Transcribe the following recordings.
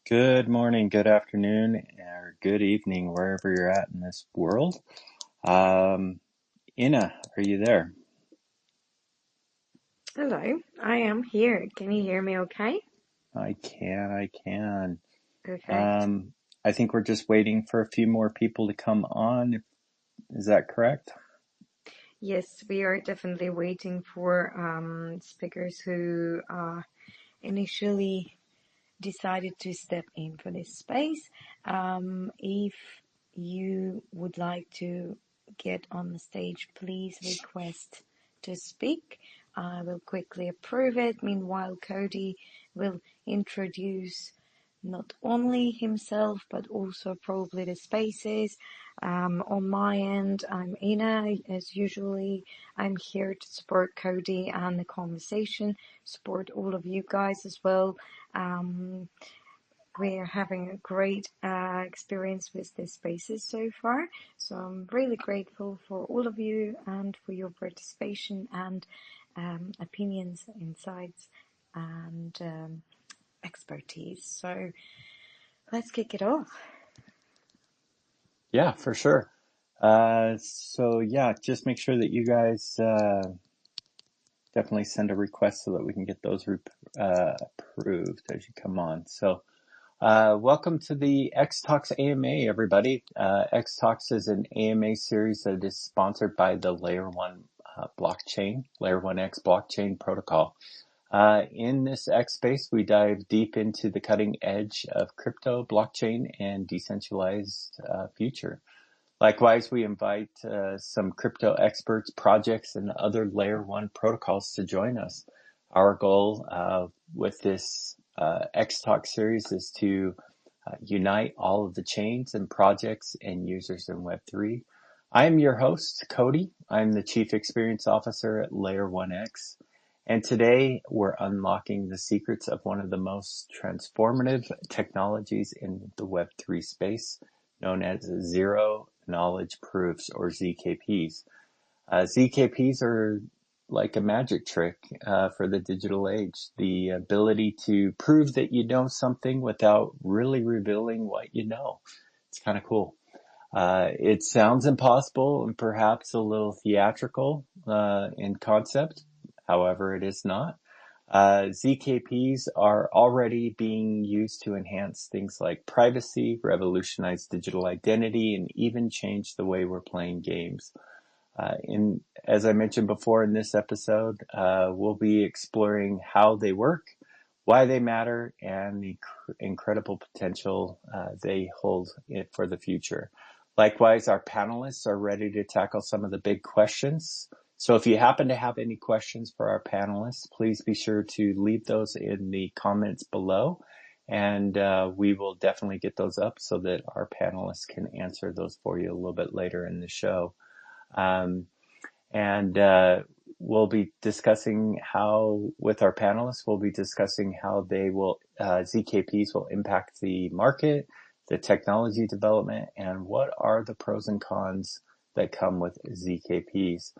Good morning, good afternoon, or good evening, wherever you're at in this world. Ina, are you there? Hello, I am here. Can you hear me okay? I can. Perfect. Um, I think we're just waiting for a few more people to come on. Is that correct? Yes, we are definitely waiting for speakers who initially decided to step in for this space. If you would like to get on the stage, please request to speak. I will quickly approve it. Meanwhile, Cody will introduce not only himself but also probably the spaces. On my end, I'm Ina. As usually, I'm here to support Cody and the conversation, support all of you guys as well. Um, we're having a great experience with these spaces so far. So I'm really grateful for all of you and for your participation and opinions, insights, and expertise. So let's kick it off. Yeah, for sure. So yeah, just make sure that you guys definitely send a request so that we can get those approved as you come on. So welcome to the XTalks AMA, everybody. XTalks is an AMA series that is sponsored by the Layer 1 blockchain, Layer 1X blockchain protocol. In this X space, we dive deep into the cutting edge of crypto, blockchain, and decentralized future. Likewise, we invite some crypto experts, projects, and other Layer 1 protocols to join us. Our goal with this XTalk series is to unite all of the chains and projects and users in Web3. I am your host, Cody. I'm the Chief Experience Officer at Layer 1X. And today we're unlocking the secrets of one of the most transformative technologies in the Web3 space, known as Zero Knowledge Proofs, or ZKPs. ZKPs are like a magic trick for the digital age. The ability to prove that you know something without really revealing what you know. It's kind of cool. It sounds impossible and perhaps a little theatrical in concept. However, it is not. ZKPs are already being used to enhance things like privacy, revolutionize digital identity, and even change the way we're playing games. As I mentioned before in this episode, we'll be exploring how they work, why they matter, and the incredible potential they hold for the future. Likewise, our panelists are ready to tackle some of the big questions. So if you happen to have any questions for our panelists, please be sure to leave those in the comments below. And we will definitely get those up so that our panelists can answer those for you a little bit later in the show. Um, and we'll be discussing how, with our panelists, we'll be discussing how they will, ZKPs will impact the market, the technology development, and what are the pros and cons that come with ZKPs.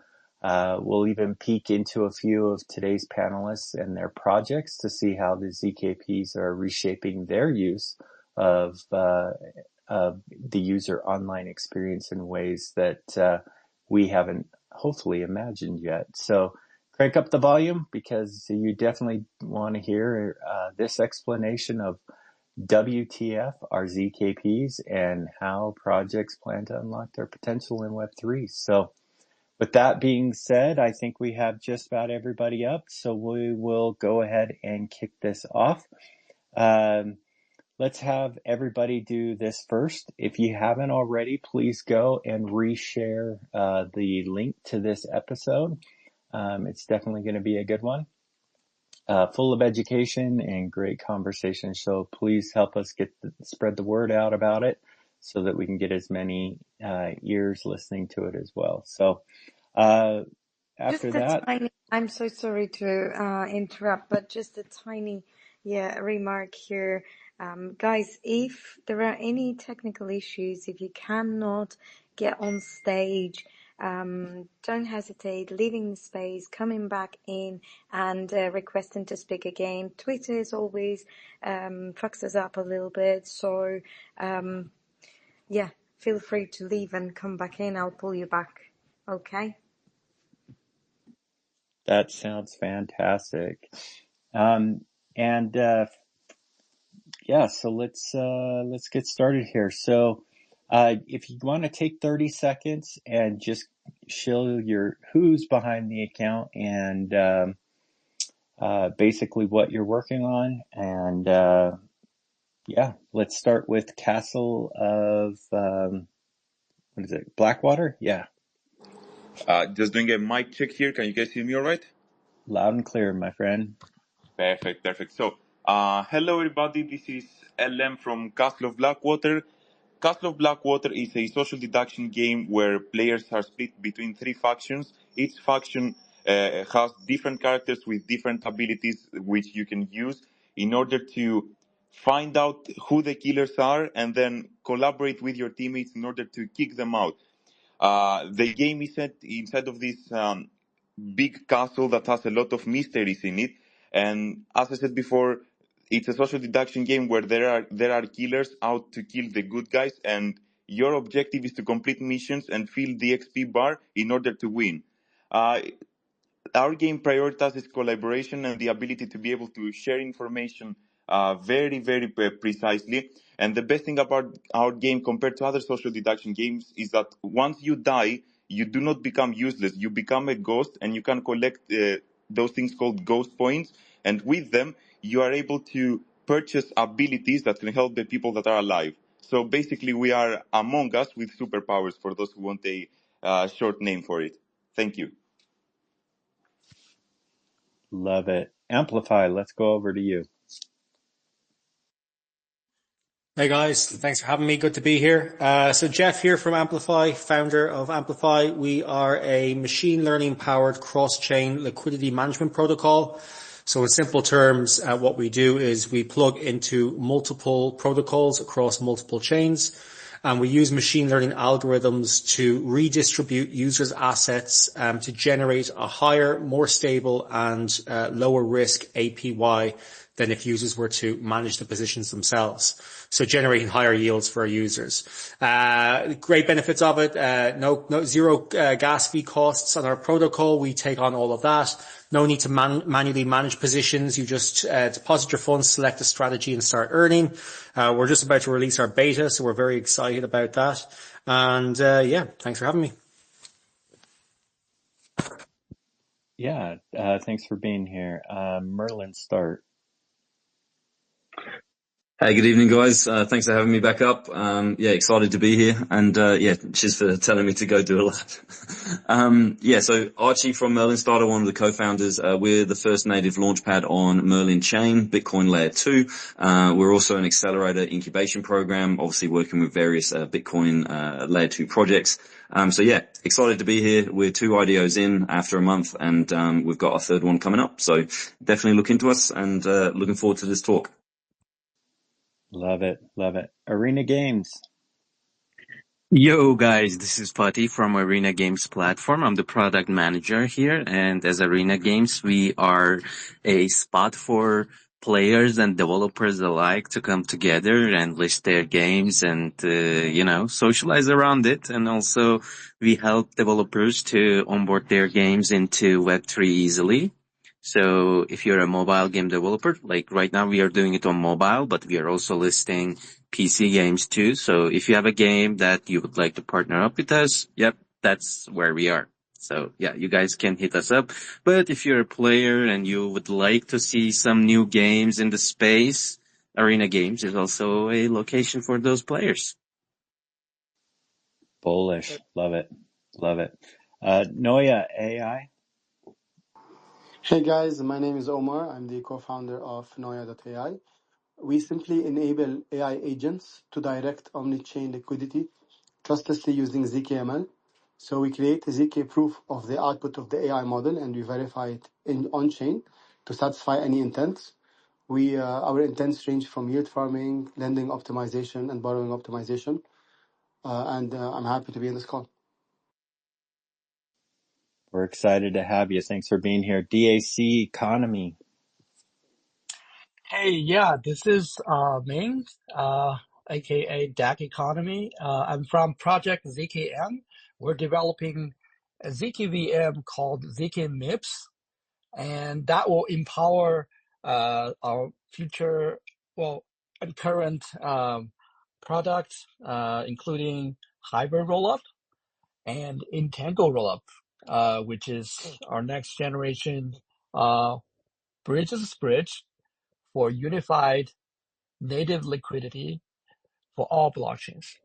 We'll even peek into a few of today's panelists and their projects to see how the ZKPs are reshaping their use of the user online experience in ways that we haven't hopefully imagined yet. So crank up the volume because you definitely want to hear this explanation of WTF, our ZKPs, and how projects plan to unlock their potential in Web3. So with that being said, I think we have just about everybody up. So we will go ahead and kick this off. Um, Let's have everybody do this first. If you haven't already, please go and reshare the link to this episode. It's definitely going to be a good one, full of education and great conversation. So please help us spread the word out about it so that we can get as many ears listening to it as well. So after Just a that, tiny, I'm so sorry to interrupt, but just a tiny, remark here. Guys, if there are any technical issues, if you cannot get on stage, don't hesitate leaving the space, coming back in and requesting to speak again. Twitter is always fucks us up a little bit, so yeah, feel free to leave and come back in. I'll pull you back. Okay. That sounds fantastic. And yeah, so let's get started here. So if you want to take 30 seconds and just show your who's behind the account and basically what you're working on, and yeah, let's start with Castle of what is it? Blackwater? Yeah, Just doing a mic check here. Can you guys hear me all right? loud and clear, my friend. Perfect. So, hello everybody. This is LM from Castle of Blackwater. Castle of Blackwater is a social deduction game where players are split between three factions. Each faction has different characters with different abilities which you can use in order to find out who the killers are and then collaborate with your teammates in order to kick them out. The game is set inside of this big castle that has a lot of mysteries in it. And as I said before, it's a social deduction game where there are killers out to kill the good guys, and your objective is to complete missions and fill the XP bar in order to win. Uh, our game prioritizes collaboration and the ability to be able to share information very precisely. And the best thing about our game compared to other social deduction games is that once you die, you do not become useless. You become a ghost, and you can collect those things called ghost points. And with them, you are able to purchase abilities that can help the people that are alive. So basically, we are Among Us with superpowers for those who want a short name for it. Thank you. Love it. Amplify, let's go over to you. Hey guys, thanks for having me. Good to be here. So Jeff here from Amplify, founder of Amplify. We are a machine learning powered cross-chain liquidity management protocol. So in simple terms, what we do is we plug into multiple protocols across multiple chains, and we use machine learning algorithms to redistribute users' assets to generate a higher, more stable and lower risk APY than if users were to manage the positions themselves. So generating higher yields for our users. Great benefits of it. Zero gas fee costs on our protocol. We take on all of that. No need to manually manage positions. You just deposit your funds, select a strategy and start earning. We're just about to release our beta, so we're very excited about that. And yeah, thanks for having me. Yeah, thanks for being here. Merlin, start. Hey, good evening, guys. Thanks for having me back up. Yeah, excited to be here. And, yeah, cheers for telling me to go do a lap. Yeah, so Archie from Merlin started, one of the co-founders. We're the first native launchpad on Merlin Chain, Bitcoin Layer 2. We're also an accelerator incubation program, obviously working with various Bitcoin Layer 2 projects. So yeah, excited to be here. We're 2 IDOs in after a month, and we've got our third one coming up. So definitely look into us, and looking forward to this talk. Love it. Arena Games. Yo guys, this is Fatih from Arena Games platform. I'm the product manager here, and as Arena Games, we are a spot for players and developers alike to come together and list their games and, socialize around it. And also we help developers to onboard their games into Web3 easily. So if you're a mobile game developer, like right now we are doing it on mobile, but we are also listing PC games too. So if you have a game that you would like to partner up with us, yep, that's where we are. So yeah, you guys can hit us up. But if you're a player and you would like to see some new games in the space, Arena Games is also a location for those players. Bullish. Love it. Noya AI. Hey guys, my name is Omar. I'm the co-founder of Noya.ai. We simply enable AI agents to direct omni-chain liquidity trustlessly using ZKML. So we create a ZK proof of the output of the AI model and we verify it on-chain to satisfy any intents. Our intents range from yield farming, lending optimization, and borrowing optimization. And I'm happy to be in this call. We're excited to have you. Thanks for being here. DAC Economy. Hey, yeah, this is Ming, aka DAC Economy. I'm from Project ZKM. We're developing a ZKVM called ZK MIPS, and that will empower our future, and current products, including hybrid rollup and Entangle rollup, which is our next generation bridge for unified native liquidity for all blockchains.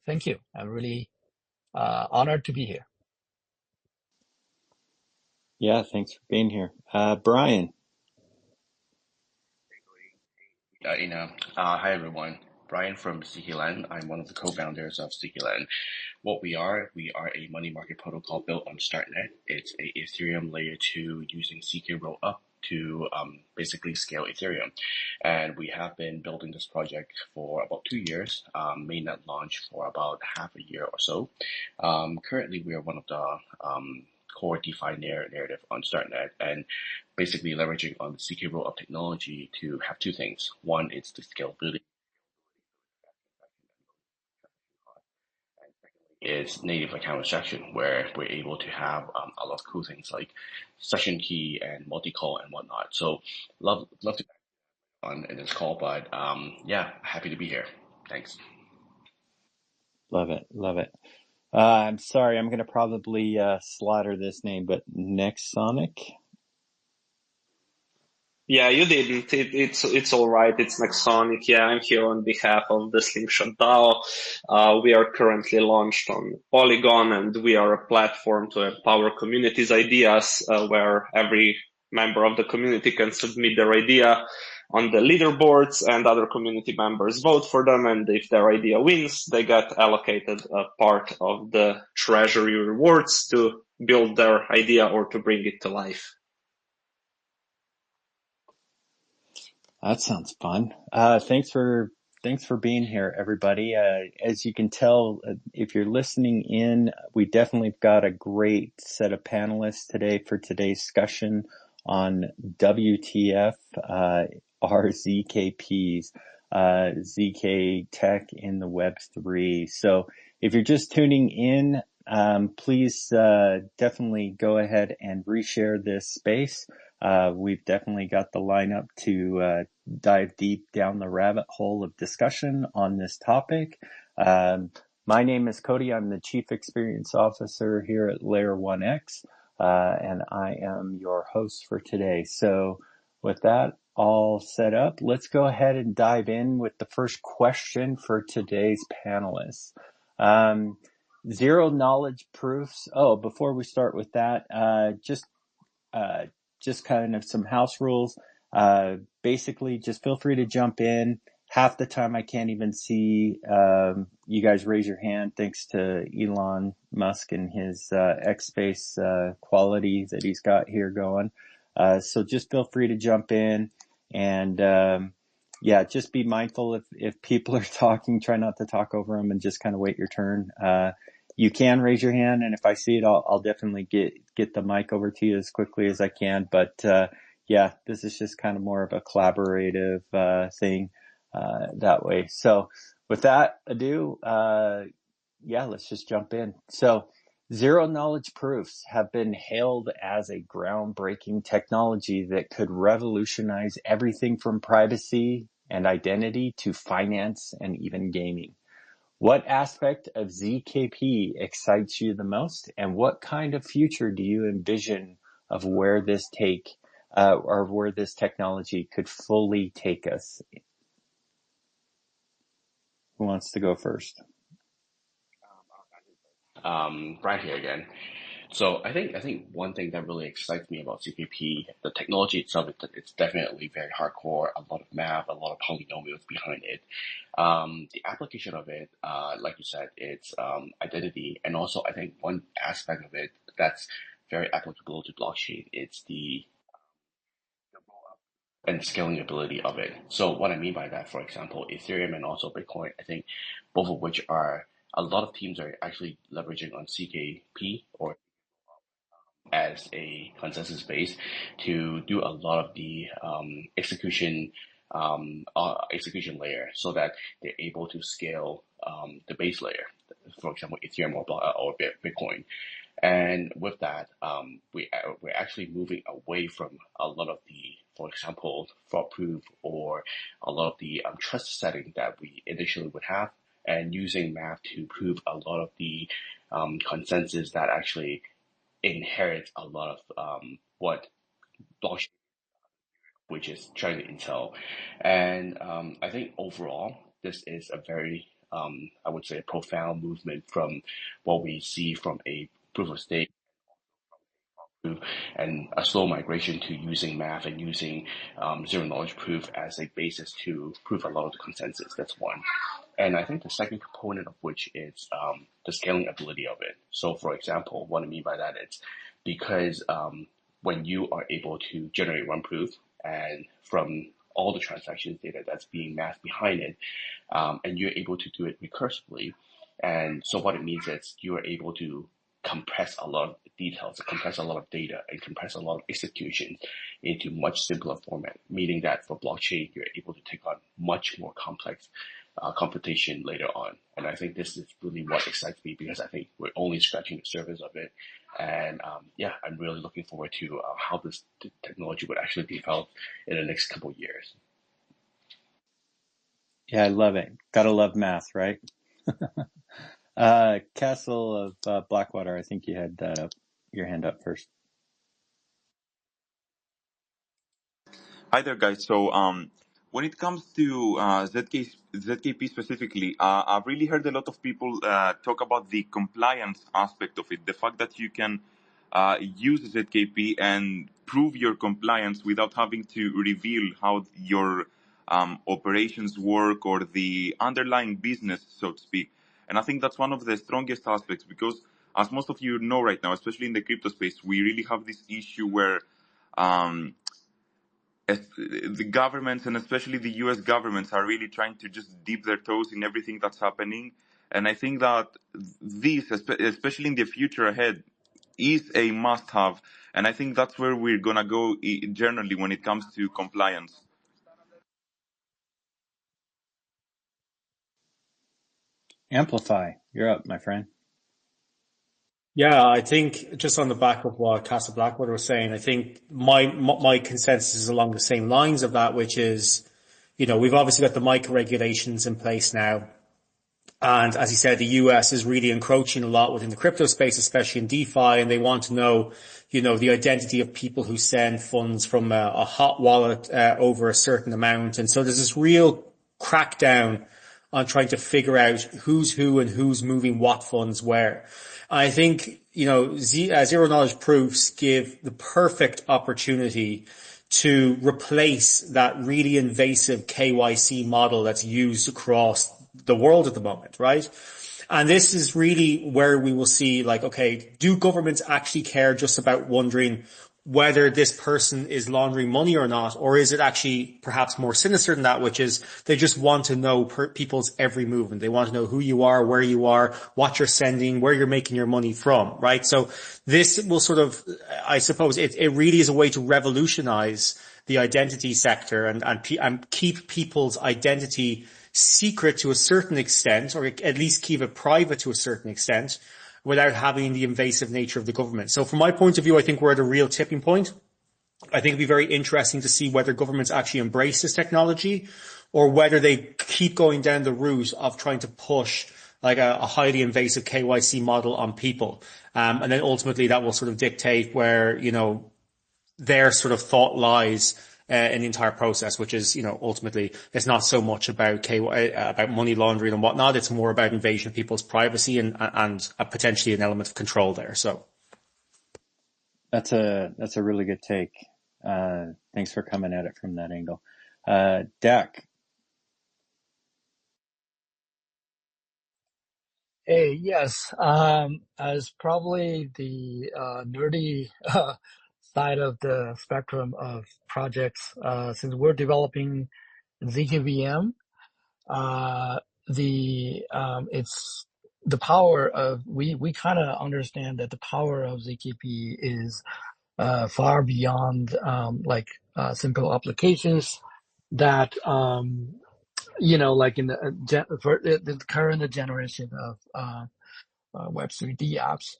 Thank you. I'm really honored to be here. Yeah, thanks for being here. Brian. Hi everyone. Brian from ZKLand. I'm one of the co-founders of ZKLand. What we are a money market protocol built on StartNet. It's a Ethereum layer 2 using ZK Rollup to basically scale Ethereum. And we have been building this project for about 2 years, mainnet launch for about half a year or so. Currently, we are one of the core DeFi narrative on StartNet, and basically leveraging on the ZK Rollup technology to have two things. One, it's the scalability. Is native account extraction, where we're able to have a lot of cool things like session key and multi-call and whatnot. So love to be on in this call, but yeah, happy to be here. Thanks. Love it. I'm sorry, I'm going to probably slaughter this name, but Nexonic? Yeah, you didn't. It's all right. It's Nexonic. Yeah, I'm here on behalf of the Slingshot DAO. We are currently launched on Polygon, and we are a platform to empower communities' ideas, where every member of the community can submit their idea on the leaderboards, and other community members vote for them. And if their idea wins, they get allocated a part of the treasury rewards to build their idea or to bring it to life. That sounds fun. Thanks for being here, everybody. As you can tell, if you're listening in, we definitely got a great set of panelists today for today's discussion on WTF, our ZKPs, ZK Tech in the Web3. So if you're just tuning in, please definitely go ahead and reshare this space. We've definitely got the lineup to dive deep down the rabbit hole of discussion on this topic. My name is Cody. I'm the Chief Experience Officer here at Layer 1X, and I am your host for today. So with that all set up, let's go ahead and dive in with the first question for today's panelists. Zero knowledge proofs. Oh, before we start with that, just kind of some house rules. Basically, just feel free to jump in. Half the time I can't even see you guys raise your hand, thanks to Elon Musk and his X-Space quality that he's got here going. So just feel free to jump in, and yeah, just be mindful if people are talking, try not to talk over them, and just kind of wait your turn. You can raise your hand, and if I see it, I'll definitely get the mic over to you as quickly as I can. But yeah, this is just kind of more of a collaborative thing that way. So with that ado, yeah, let's just jump in. So zero knowledge proofs have been hailed as a groundbreaking technology that could revolutionize everything from privacy and identity to finance and even gaming. What aspect of ZKP excites you the most, and what kind of future do you envision of where this where this technology could fully take us? Who wants to go first? Brian here again. So I think one thing that really excites me about ZKP, the technology itself, it's definitely very hardcore, a lot of math, a lot of polynomials behind it. The application of it, like you said, it's identity, and also I think one aspect of it that's very applicable to blockchain, it's the and scaling ability of it. So what I mean by that, for example, Ethereum and also Bitcoin, I think both of which are, a lot of teams are actually leveraging on ZKP or as a consensus base to do a lot of the execution layer so that they're able to scale the base layer, for example, Ethereum or Bitcoin. And with that, we're actually moving away from a lot of the, for example, fraud proof or a lot of the trust setting that we initially would have, and using math to prove a lot of the consensus that actually inherits a lot of what blockchain, which is trying to entail. And I think overall, this is a very, I would say, profound movement from what we see from a proof of stake and a slow migration to using math and using zero knowledge proof as a basis to prove a lot of the consensus. That's one. And I think the second component of which is the scaling ability of it. So for example, what I mean by that is because when you are able to generate one proof and from all the transactions data that's being mapped behind it, and you're able to do it recursively. And so what it means is you are able to compress a lot of details, compress a lot of data, and compress a lot of execution into much simpler format, meaning that for blockchain, you're able to take on much more complex computation later on. And I think this is really what excites me because I think we're only scratching the surface of it. And I'm really looking forward to how this technology would actually develop in the next couple of years. Yeah, I love it. Gotta love math, right? Castle of Blackwater, I think you had your hand up first. Hi there, guys. So, when it comes to ZKP specifically, I've really heard a lot of people talk about the compliance aspect of it. The fact that you can use ZKP and prove your compliance without having to reveal how your operations work or the underlying business, so to speak. And I think that's one of the strongest aspects because, as most of you know right now, especially in the crypto space, we really have this issue where the governments and especially the US governments are really trying to just dip their toes in everything that's happening. And I think that this, especially in the future ahead, is a must have. And I think that's where we're going to go generally when it comes to compliance. Amplify, you're up, my friend. Yeah, I think just on the back of what Castle Blackwater was saying, I think my consensus is along the same lines of that, which is, we've obviously got the MiCA regulations in place now. And as he said, the US is really encroaching a lot within the crypto space, especially in DeFi, and they want to know, the identity of people who send funds from a hot wallet over a certain amount. And so there's this real crackdown on trying to figure out who's who and who's moving what funds where. I think, zero knowledge proofs give the perfect opportunity to replace that really invasive KYC model that's used across the world at the moment, right? And this is really where we will see, okay, do governments actually care just about wondering whether this person is laundering money or not, or is it actually perhaps more sinister than that, which is they just want to know people's every movement. They want to know who you are, where you are, what you're sending, where you're making your money from, right? So this will sort of, I suppose, it really is a way to revolutionize the identity sector and keep people's identity secret to a certain extent, or at least keep it private to a certain extent, without having the invasive nature of the government. So from my point of view, I think we're at a real tipping point. I think it'd be very interesting to see whether governments actually embrace this technology or whether they keep going down the route of trying to push a highly invasive KYC model on people. And then ultimately that will sort of dictate where, their sort of thought lies in the entire process, which is, ultimately it's not so much about about money laundering and whatnot. It's more about invasion of people's privacy and potentially an element of control there. So that's a really good take. Thanks for coming at it from that angle. Dak. Hey, yes. As probably the nerdy side of the spectrum of projects, since we're developing ZKVM, it's the power of we kind of understand that the power of ZKP is far beyond simple applications that like in the current generation of Web3 apps.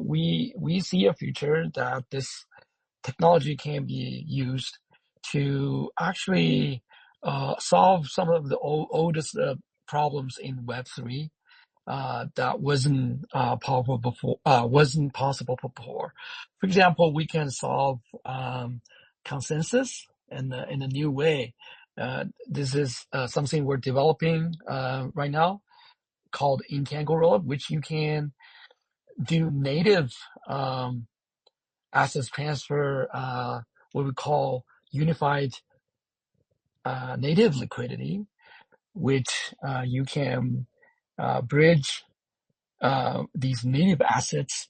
We see a future that this technology can be used to actually solve some of the oldest problems in Web3 that wasn't possible before. For example, we can solve consensus in a new way. This is something we're developing right now called Entangle Rollup, which you can do native assets transfer, what we call unified native liquidity, which you can bridge these native assets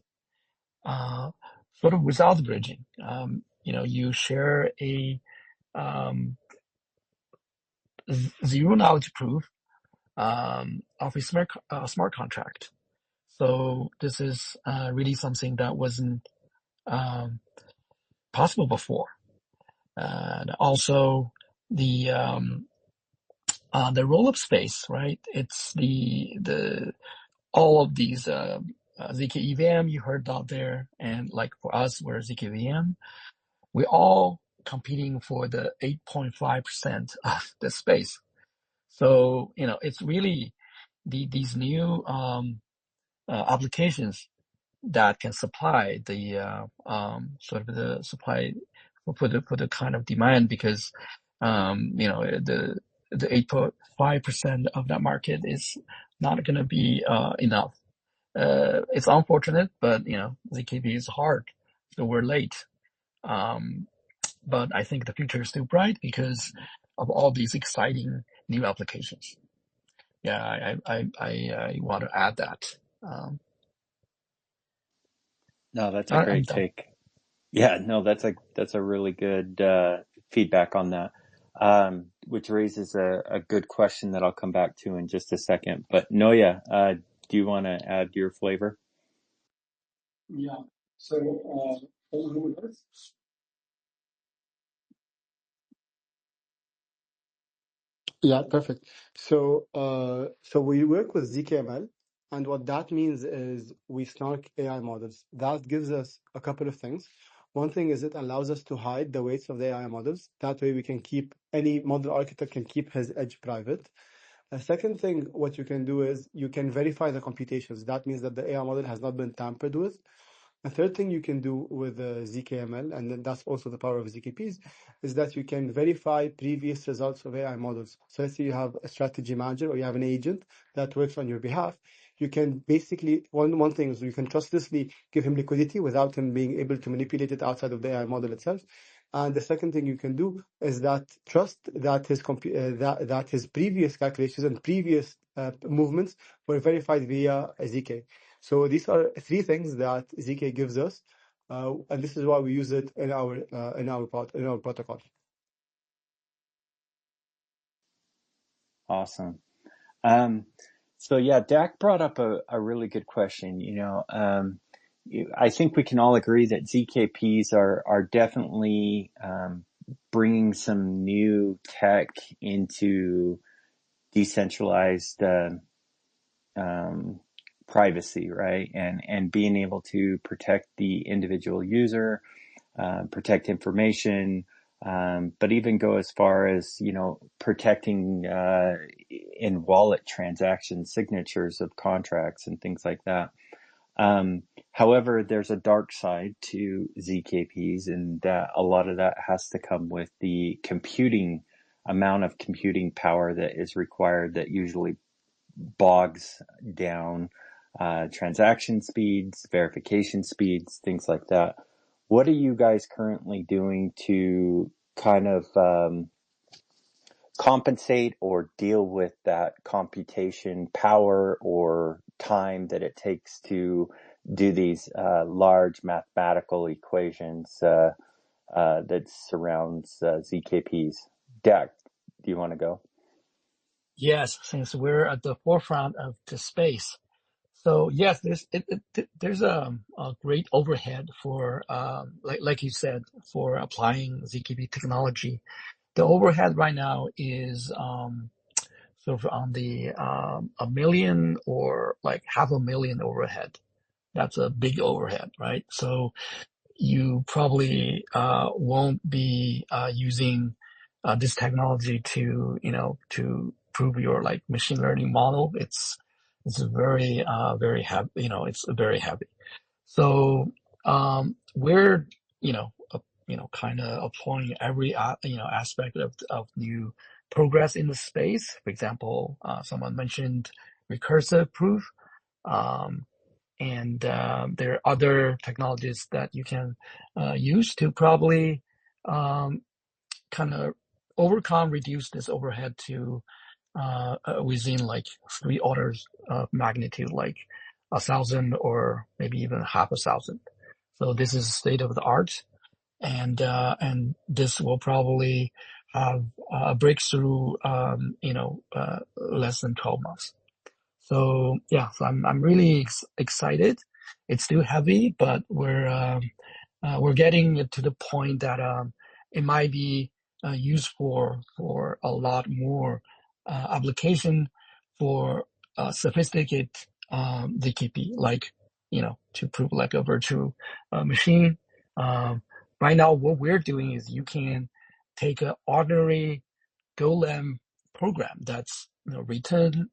sort of without bridging. You share a zero knowledge proof of a smart contract. So this is really something that wasn't possible before. And also the roll-up space, right? It's the all of these ZK EVM you heard out there, and like for us, we're ZK VM. We're all competing for the 8.5% of the space. So it's really these new applications that can supply the sort of the supply for the kind of demand, because the 8.5% of that market is not going to be enough. It's unfortunate, but ZKB is hard, so we're late. But I think the future is still bright because of all these exciting new applications. Yeah, I want to add that. No, that's a great take. Yeah, no, that's a really good feedback on that, which raises a good question that I'll come back to in just a second. But Noya, do you want to add your flavor? Yeah. So, yeah, perfect. So, we work with ZKML, and what that means is we snark AI models. That gives us a couple of things. One thing is it allows us to hide the weights of the AI models. That way we can keep any model architect can keep his edge private. A second thing, what you can do is you can verify the computations. That means that the AI model has not been tampered with. A third thing you can do with ZKML, and then that's also the power of ZKPs, is that you can verify previous results of AI models. So let's say you have a strategy manager or you have an agent that works on your behalf. You can basically, one thing is you can trustlessly give him liquidity without him being able to manipulate it outside of the AI model itself. And the second thing you can do is that trust that that his previous calculations and previous movements were verified via a ZK. So these are three things that ZK gives us, and this is why we use it in our protocol. Awesome. So yeah, Dak brought up a really good question. I think we can all agree that ZKPs are definitely bringing some new tech into decentralized privacy, right? And being able to protect the individual user, protect information, but even go as far as, protecting in wallet transaction signatures of contracts and things like that. However, there's a dark side to ZKPs, and a lot of that has to come with the amount of computing power that is required that usually bogs down transaction speeds, verification speeds, things like that. What are you guys currently doing to kind of compensate or deal with that computation power or time that it takes to do these large mathematical equations that surrounds ZKPs? Dak, do you want to go? Yes, since we're at the forefront of the space, So yes, there's a great overhead for like you said, for applying ZKP technology. The overhead right now is sort of on the $1 million or like $500,000 overhead. That's a big overhead, right? So you probably won't be using this technology to to prove your like machine learning model. It's very very heavy. It's very heavy. So we're kind of applying every aspect of new progress in the space. For example, someone mentioned recursive proof. Um, and there are other technologies that you can use to probably kind of reduce this overhead to within like 3 orders of magnitude, like 1,000 or maybe even half 1,000. So this is state of the art, and this will probably have a breakthrough, less than 12 months. So yeah, so I'm really excited. It's still heavy, but we're getting to the point that it might be used for a lot more application for sophisticated ZKP, like to prove like a virtual machine. Right now, what we're doing is you can take an ordinary Golang program that's written,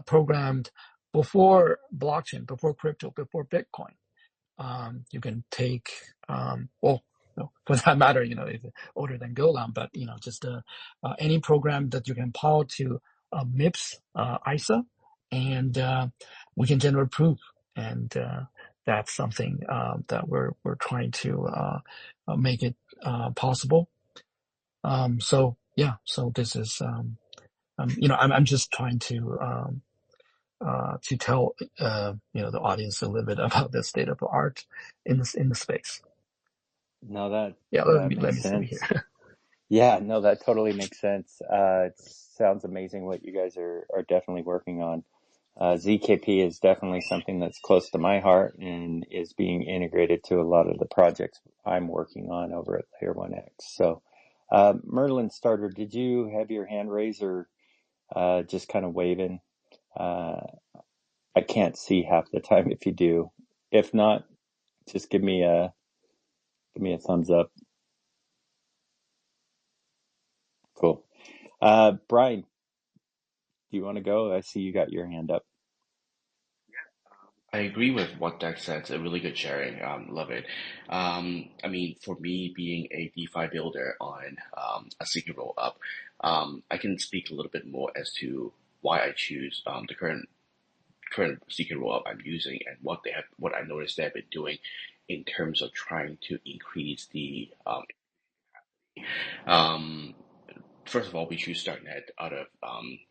programmed before blockchain, before crypto, before Bitcoin. You can take, for that matter, it's older than Golang, but just any program that you can power to MIPS ISA, and we can generate proof, and that's something that we're trying to make it possible. So yeah, so this is I'm just trying to tell the audience a little bit about the state of the art in the space. No, that Yeah, that let makes me stop sense. here. Yeah, no, that totally makes sense. It sounds amazing what you guys are definitely working on. ZKP is definitely something that's close to my heart and is being integrated to a lot of the projects I'm working on over at Layer 1X. So, Merlin Starter, did you have your hand raised or just kind of waving? I can't see half the time if you do. If not, just give me a thumbs up. Cool. Brian, do you want to go? I see you got your hand up. I agree with what Dex said. It's a really good sharing. Love it. I mean, for me, being a DeFi builder on a CK rollup, I can speak a little bit more as to why I choose the current CK rollup I'm using and what I noticed they've been doing in terms of trying to increase the um, first of all, we choose Starknet out of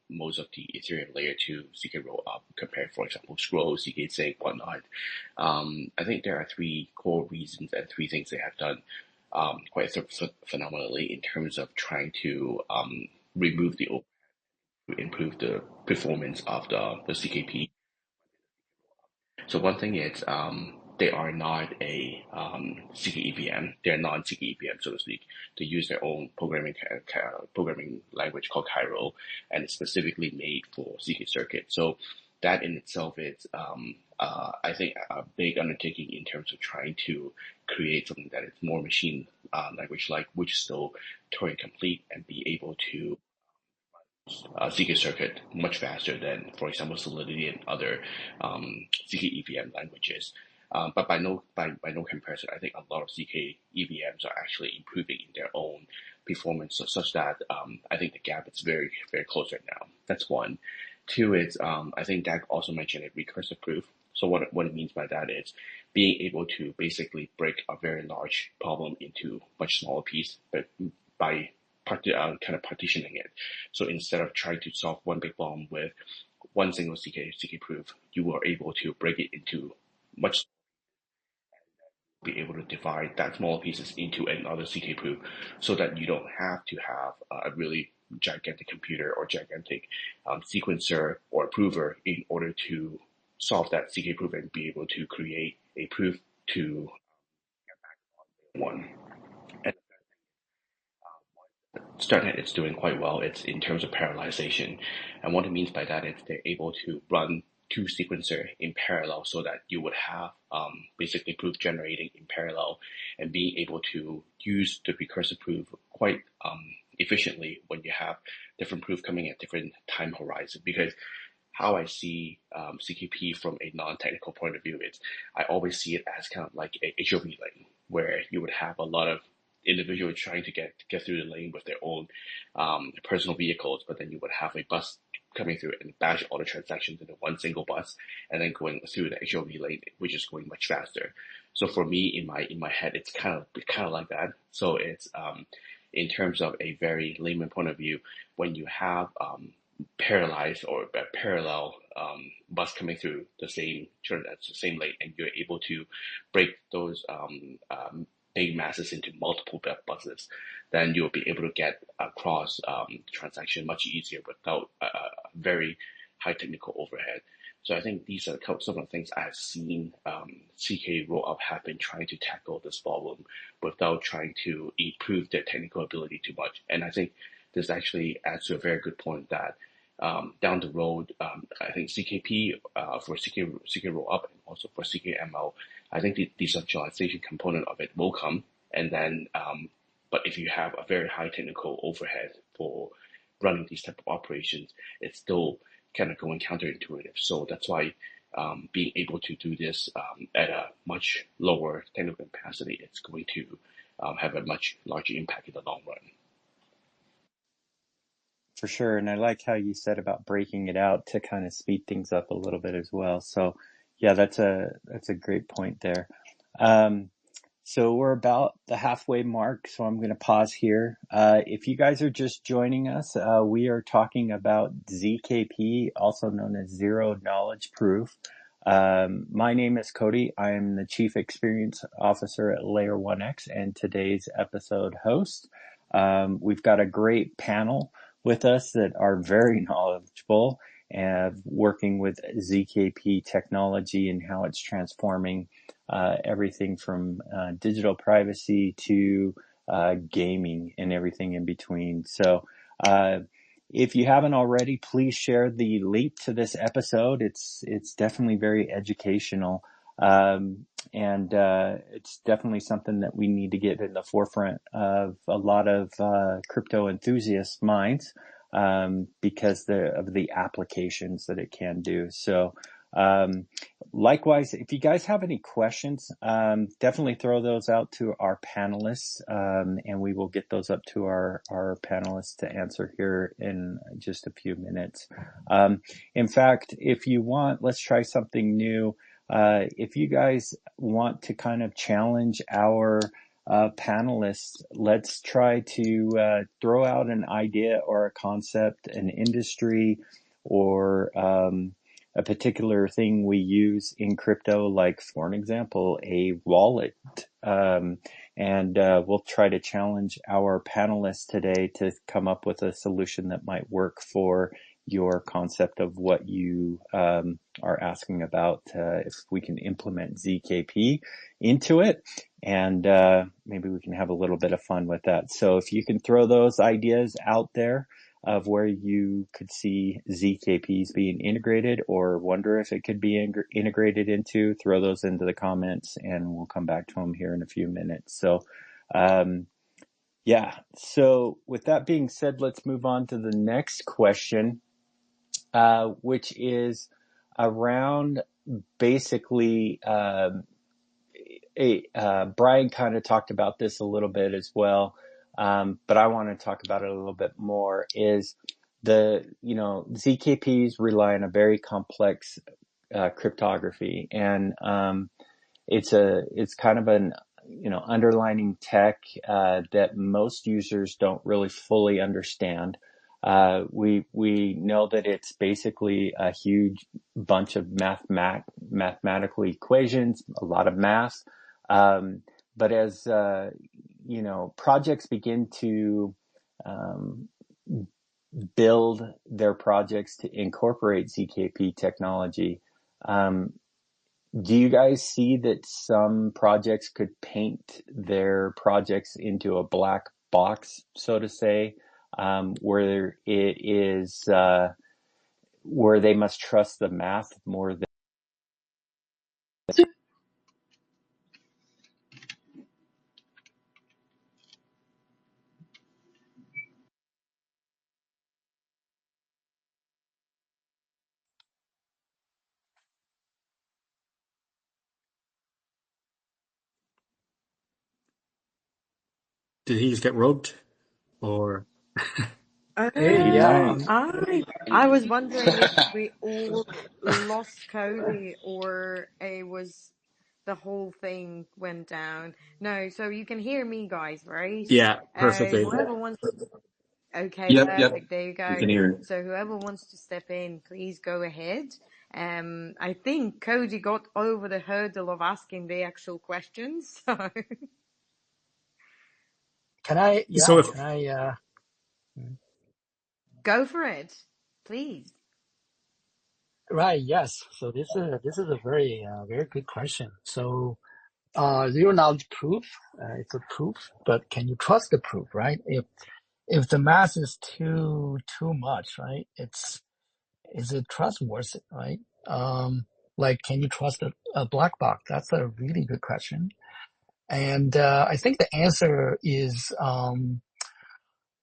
most of the Ethereum layer 2 CK rollup compared, for example, Scroll, CK Sync, whatnot. I think there are 3 core reasons and 3 things they have done quite phenomenally in terms of trying to remove the overhead to improve the performance of the CKP. So one thing is they are not a CK EVM. They're non-CK EVM, so to speak. They use their own programming language called Cairo, and it's specifically made for CK circuit. So that in itself is, I think, a big undertaking in terms of trying to create something that is more machine language-like, which is still Turing complete and be able to ZK circuit much faster than, for example, Solidity and other ZK EVM languages. But by no comparison, I think a lot of ZK EVMs are actually improving in their own performance, such that I think the gap is very, very close right now. That's one. Two is I think Dak also mentioned it, recursive proof. So what it means by that is being able to basically break a very large problem into much smaller pieces, but by kind of partitioning it. So instead of trying to solve one big problem with one single CK proof, you are able to break it into much, be able to divide that smaller pieces into another CK proof, so that you don't have to have a really gigantic computer or gigantic sequencer or prover in order to solve that ZK proof and be able to create a proof to one. And Startnet is doing quite well. It's in terms of parallelization. And what it means by that is they're able to run two sequencer in parallel so that you would have basically proof generating in parallel and being able to use the recursive proof quite efficiently when you have different proof coming at different time horizon. Because how I see ZKP from a non-technical point of view is I always see it as kind of like a HOV lane where you would have a lot of individuals trying to get through the lane with their own personal vehicles, but then you would have a bus coming through and bash all the transactions into one single bus and then going through the HOV lane, which is going much faster. So for me, in my head, it's kind of like that. So it's in terms of a very layman point of view, when you have parallelized or parallel bus coming through the same lane, and you're able to break those big masses into multiple buses, then you'll be able to get across transaction much easier without very high technical overhead. So I think these are some of the things I've seen CK Rollup have been trying to tackle this problem without trying to improve their technical ability too much. And I think this actually adds to a very good point that down the road, I think ZKP for CK Rollup and also for CKML, I think the decentralization component of it will come. And then, but if you have a very high technical overhead for running these type of operations, it's still kind of going counterintuitive. So that's why being able to do this at a much lower technical capacity, it's going to have a much larger impact in the long run. For sure. And I like how you said about breaking it out to kind of speed things up a little bit as well. So yeah, that's a great point there. So we're about the halfway mark, so I'm going to pause here. If you guys are just joining us, we are talking about ZKP, also known as Zero Knowledge Proof. My name is Cody. I am the Chief Experience Officer at Layer 1X and today's episode host. We've got a great panel with us that are very knowledgeable and working with ZKP technology and how it's transforming everything from digital privacy to gaming and everything in between. So if you haven't already, please share the link to this episode. It's definitely very educational. And it's definitely something that we need to get in the forefront of a lot of crypto enthusiast minds because of the applications that it can do. So likewise, if you guys have any questions, definitely throw those out to our panelists, and we will get those up to our panelists to answer here in just a few minutes. In fact, if you want, let's try something new. If you guys want to kind of challenge our panelists, let's try to throw out an idea or a concept, an industry, or a particular thing we use in crypto, like, for an example, a wallet. And we'll try to challenge our panelists today to come up with a solution that might work for your concept of what you are asking about, if we can implement ZKP into it, and maybe we can have a little bit of fun with that. So if you can throw those ideas out there of where you could see ZKPs being integrated or wonder if it could be integrated into, throw those into the comments and we'll come back to them here in a few minutes. So yeah, so with that being said, let's move on to the next question, which is around basically Brian kind of talked about this a little bit as well, but I want to talk about it a little bit more, is ZKPs rely on a very complex cryptography, and it's kind of an underlining tech that most users don't really fully understand. We know that it's basically a huge bunch of mathematical equations, a lot of math. But as projects begin to build their projects to incorporate ZKP technology. Do you guys see that some projects could paint their projects into a black box, so to say, where it is where they must trust the math more than? Did he just get rubbed? Or Hey, yeah. I was wondering if we all lost Cody or it was the whole thing went down. No, so you can hear me, guys, right? yeah, perfectly. Whoever wants. Okay, Yep. perfect. There you We go. can hear it. So whoever wants to step in, please go ahead. I think Cody got over the hurdle of asking the actual questions. So Can I, So yeah, if can I, go for it, please. right, yes. So this is a very, very good question. So, zero knowledge proof, it's a proof, but can you trust the proof, right? If the math is too much, right? Is it trustworthy, right? Like, can you trust a black box? That's a really good question. And, I think the answer is,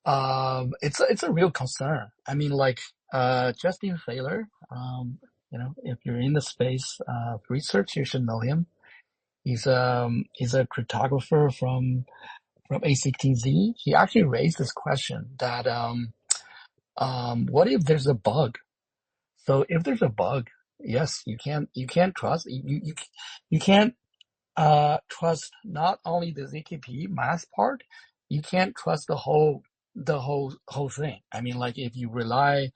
it's a real concern. I mean, like, Justin Thaler, if you're in the space of research, you should know him. He's a cryptographer from A16Z. He actually raised this question that, what if there's a bug? So if there's a bug, yes, you can't trust, you can't, trust not only the ZKP math part, you can't trust the whole thing. I mean, like if you rely,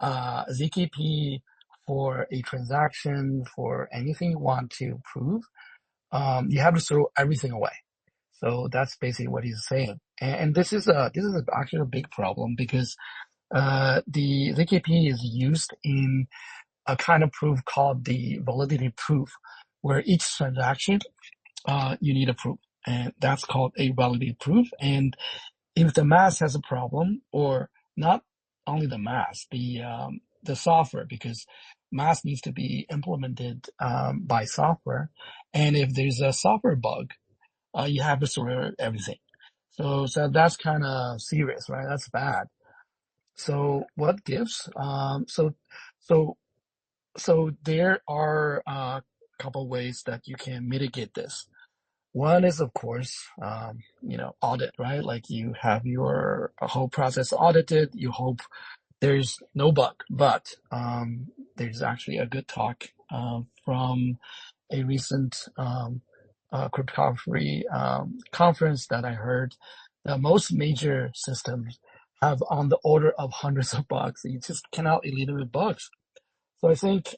ZKP for a transaction, for anything you want to prove, you have to throw everything away. So that's basically what he's saying. And this is actually a big problem because, the ZKP is used in a kind of proof called the validity proof, where each transaction, you need a proof, and that's called a validity proof. And if the math has a problem, or not only the math, the software, because math needs to be implemented, by software, and if there's a software bug, you have to throw everything. So that's kind of serious, right? That's bad. So what gives? So there are a couple ways that you can mitigate this. One is, of course, audit, right? Like you have your whole process audited. You hope there's no bug, but there's actually a good talk from a recent cryptography conference that I heard. That most major systems have on the order of hundreds of bugs. You just cannot eliminate bugs. So I think,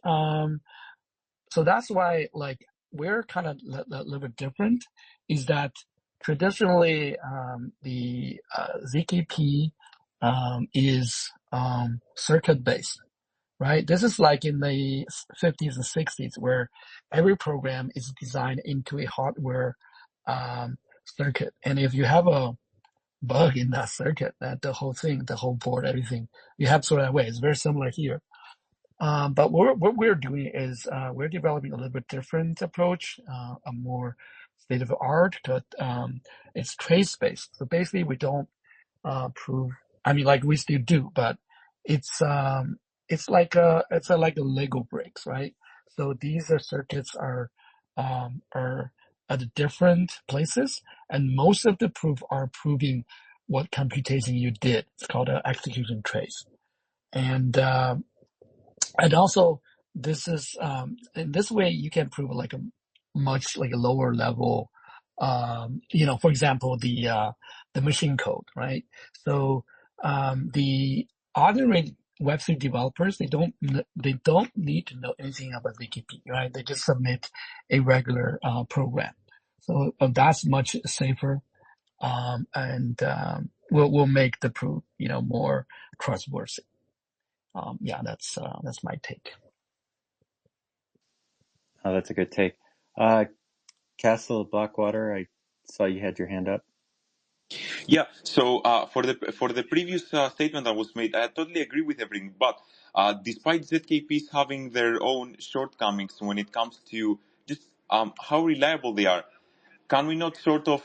so that's why, like, we're kind of a little bit different, is that traditionally, the ZKP is circuit based, right? This is like in the 50s and 60s, where every program is designed into a hardware circuit. And if you have a bug in that circuit, that the whole thing, the whole board, everything, you have to throw that away. It's very similar here. But what we're doing is, we're developing a little bit different approach, a more state of the art, but it's trace based. So basically, we don't prove. I mean, like we still do, but it's like a Lego bricks, right? So these circuits are at different places, and most of the proof are proving what computation you did. It's called an execution trace, and also, this is, in this way, you can prove like a much like a lower level, for example, the machine code, right? So, the ordinary Web3 developers, they don't need to know anything about ZKP, right? They just submit a regular, program. So that's much safer. And will make the proof, more trustworthy. Yeah, that's my take. Oh, that's a good take. Castle of Blackwater, I saw you had your hand up. Yeah. So for the previous statement that was made, I totally agree with everything. But despite ZKPs having their own shortcomings when it comes to just how reliable they are, can we not sort of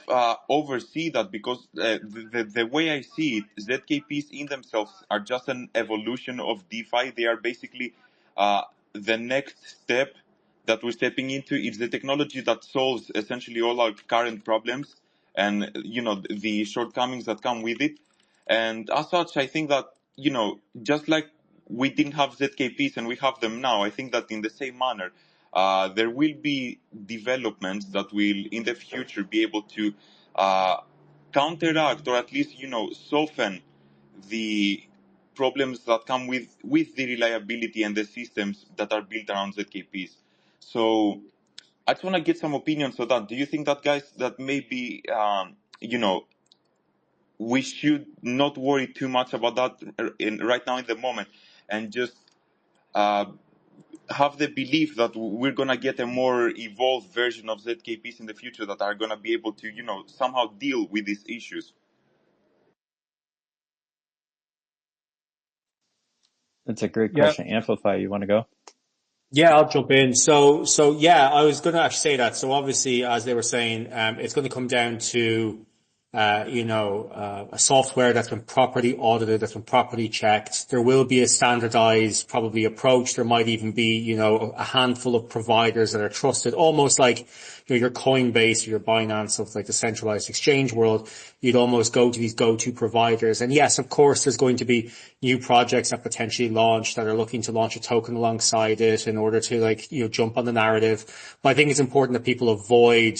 oversee that? Because the way I see it, ZKPs in themselves are just an evolution of DeFi. They are basically the next step that we're stepping into. It's the technology that solves essentially all our current problems and the shortcomings that come with it. And as such, I think that just like we didn't have ZKPs and we have them now, I think that in the same manner, there will be developments that will in the future be able to counteract or at least soften the problems that come with the reliability and the systems that are built around ZKPs. So I just want to get some opinions on that. Do you think that, guys, that maybe we should not worry too much about that right now in the moment and just uh, have the belief that we're going to get a more evolved version of ZKPs in the future that are going to be able to, somehow deal with these issues? That's a great Yeah. question. Amplify, you want to go? Yeah, I'll jump in. So yeah, I was going to actually say that. So obviously, as they were saying, it's going to come down to, a software that's been properly audited, that's been properly checked. There will be a standardized, probably approach. There might even be, a handful of providers that are trusted, almost like, your Coinbase or your Binance of like the centralized exchange world. You'd almost go to these go-to providers. And yes, of course, there's going to be new projects that potentially launch that are looking to launch a token alongside it in order to jump on the narrative. But I think it's important that people avoid,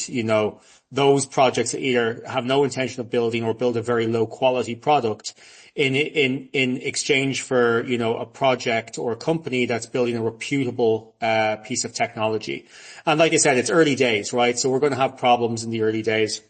those projects that either have no intention of building or build a very low quality product in exchange for, a project or a company that's building a reputable, piece of technology. And like I said, it's early days, right? So we're going to have problems in the early days,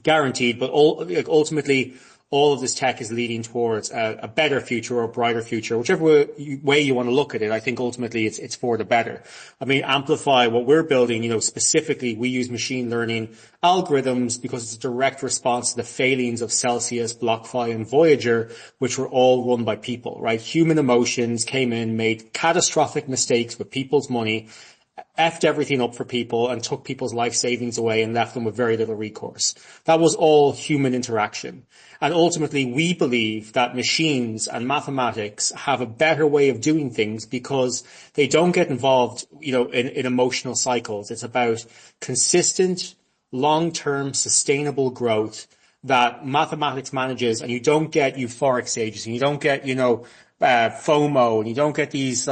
guaranteed, but ultimately all of this tech is leading towards a better future or a brighter future, whichever way you want to look at it. I think ultimately it's for the better. I mean, Amplify, what we're building, specifically, we use machine learning algorithms because it's a direct response to the failings of Celsius, BlockFi, and Voyager, which were all run by people, right? Human emotions came in, made catastrophic mistakes with people's money, effed everything up for people and took people's life savings away and left them with very little recourse. That was all human interaction. And ultimately, we believe that machines and mathematics have a better way of doing things because they don't get involved, in emotional cycles. It's about consistent, long-term, sustainable growth that mathematics manages, and you don't get euphoric stages, and you don't get, FOMO, and you don't get these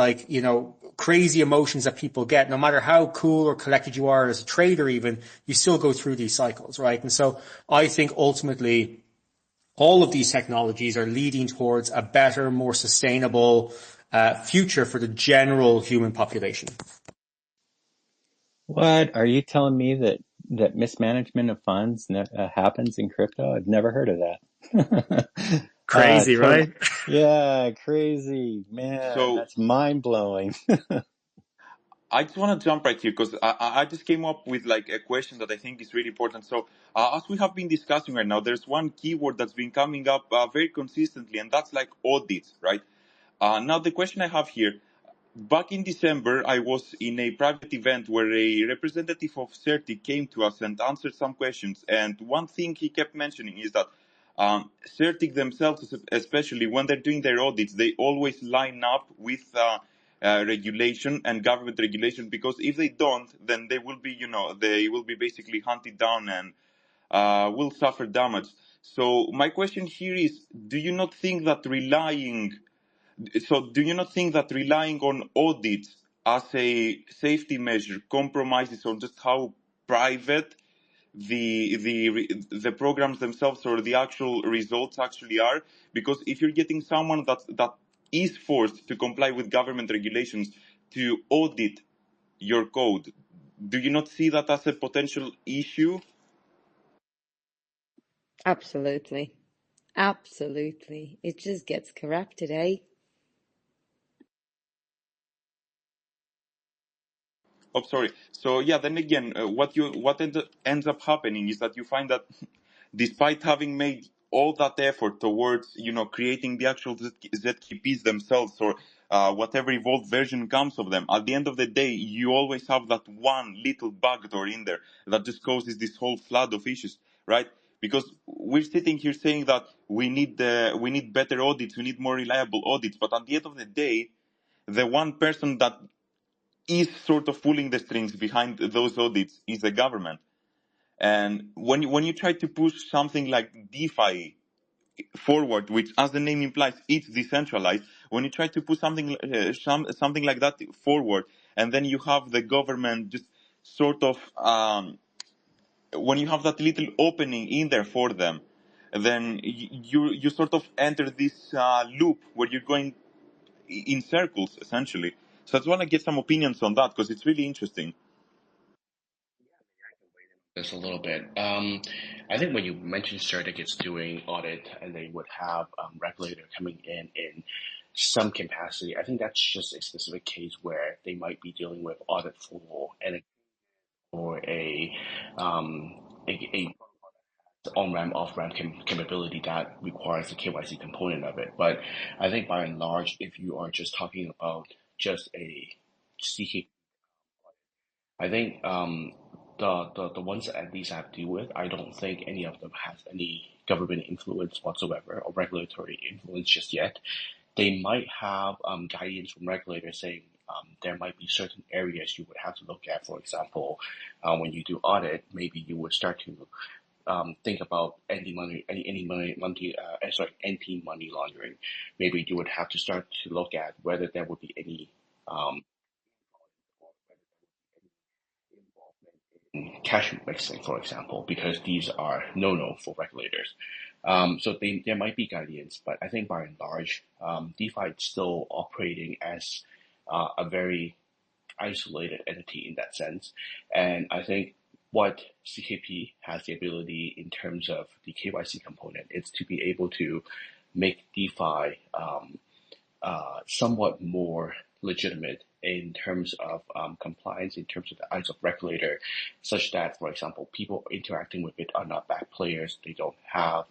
crazy emotions that people get. No matter how cool or collected you are as a trader even, you still go through these cycles, right? And so I think ultimately all of these technologies are leading towards a better, more sustainable future for the general human population. What? Are you telling me that mismanagement of funds happens in crypto? I've never heard of that. Crazy, right? Yeah, crazy. Man, So that's mind-blowing. I just want to jump right here because I just came up with like a question that I think is really important. So as we have been discussing right now, there's one keyword that's been coming up very consistently, and that's like audits, right? Now the question I have here, back in December, I was in a private event where a representative of Certic came to us and answered some questions. And one thing he kept mentioning is that Certic themselves, especially when they're doing their audits, they always line up with regulation and government regulation, because if they don't, then they will be, they will be basically hunted down and will suffer damage. So my question here is, do you not think that relying on audits as a safety measure compromises on just how private the programs themselves or the actual results actually are? Because if you're getting someone that is forced to comply with government regulations to audit your code, do you not see that as a potential issue? Absolutely. Absolutely. It just gets corrupted, eh? Oh, sorry. So yeah, then again, what ends up happening is that you find that despite having made all that effort towards creating the actual ZKPs themselves, or whatever evolved version comes of them, at the end of the day, you always have that one little backdoor in there that just causes this whole flood of issues, right? Because we're sitting here saying that we need better audits, we need more reliable audits, but at the end of the day, the one person that is sort of pulling the strings behind those audits is the government. And when you try to push something like DeFi forward, which, as the name implies, it's decentralized, when you try to put something like that forward, and then you have the government just sort of when you have that little opening in there for them, then you sort of enter this loop where you're going in circles essentially. So I just want to get some opinions on that because it's really interesting. This a little bit. I think when you mentioned certificates doing audit and they would have regulator coming in some capacity, I think that's just a specific case where they might be dealing with audit for a on-ramp, off-ramp capability that requires the KYC component of it. But I think by and large, if you are just talking about just a CK, I think the ones that at least I have to deal with, I don't think any of them has any government influence whatsoever or regulatory influence just yet. They might have guidance from regulators saying there might be certain areas you would have to look at. For example, when you do audit, maybe you would start to think about anti-money laundering. Maybe you would have to start to look at whether there would be any cash mixing, for example, because these are no for regulators. So there might be guidance, but I think by and large, DeFi is still operating as a very isolated entity in that sense. And I think what ZKP has the ability in terms of the KYC component is to be able to make DeFi somewhat more legitimate in terms of compliance, in terms of the eyes of regulator, such that, for example, people interacting with it are not bad players. They don't have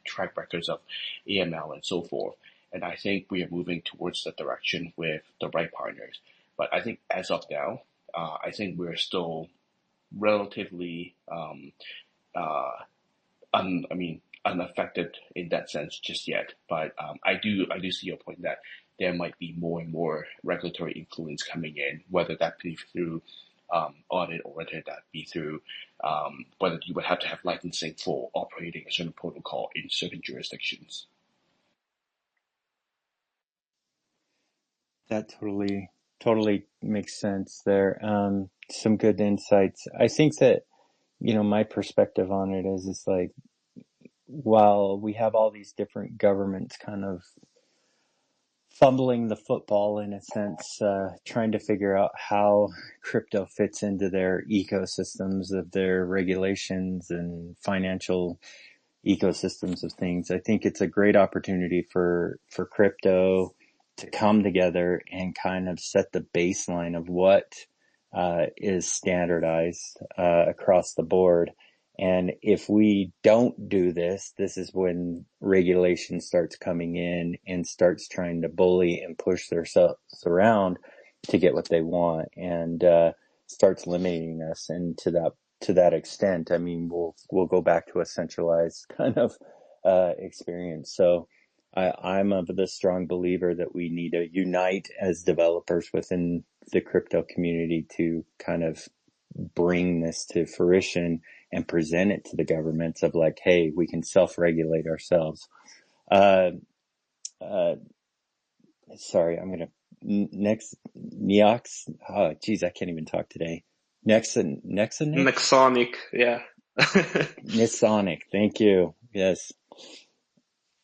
track records of AML and so forth. And I think we are moving towards that direction with the right partners. But I think as of now, I think we're still relatively unaffected in that sense just yet. But I do see your point that there might be more and more regulatory influence coming in, whether that be through audit or whether that be through whether you would have to have licensing for operating a certain protocol in certain jurisdictions. That totally makes sense there. Some good insights. I think that, my perspective on it is, it's like, while we have all these different governments kind of fumbling the football in a sense, trying to figure out how crypto fits into their ecosystems of their regulations and financial ecosystems of things, I think it's a great opportunity for crypto to come together and kind of set the baseline of what is standardized across the board. And if we don't do this, this is when regulation starts coming in and starts trying to bully and push themselves around to get what they want, and starts limiting us. And to that extent, I mean, we'll go back to a centralized kind of experience. So I'm of the strong believer that we need to unite as developers within the crypto community to kind of bring this to fruition and present it to the governments of like, hey, we can self-regulate ourselves. Sorry, I'm gonna next Neox. Oh, geez, I can't even talk today. Nexonic, yeah. Nexonic, thank you. Yes.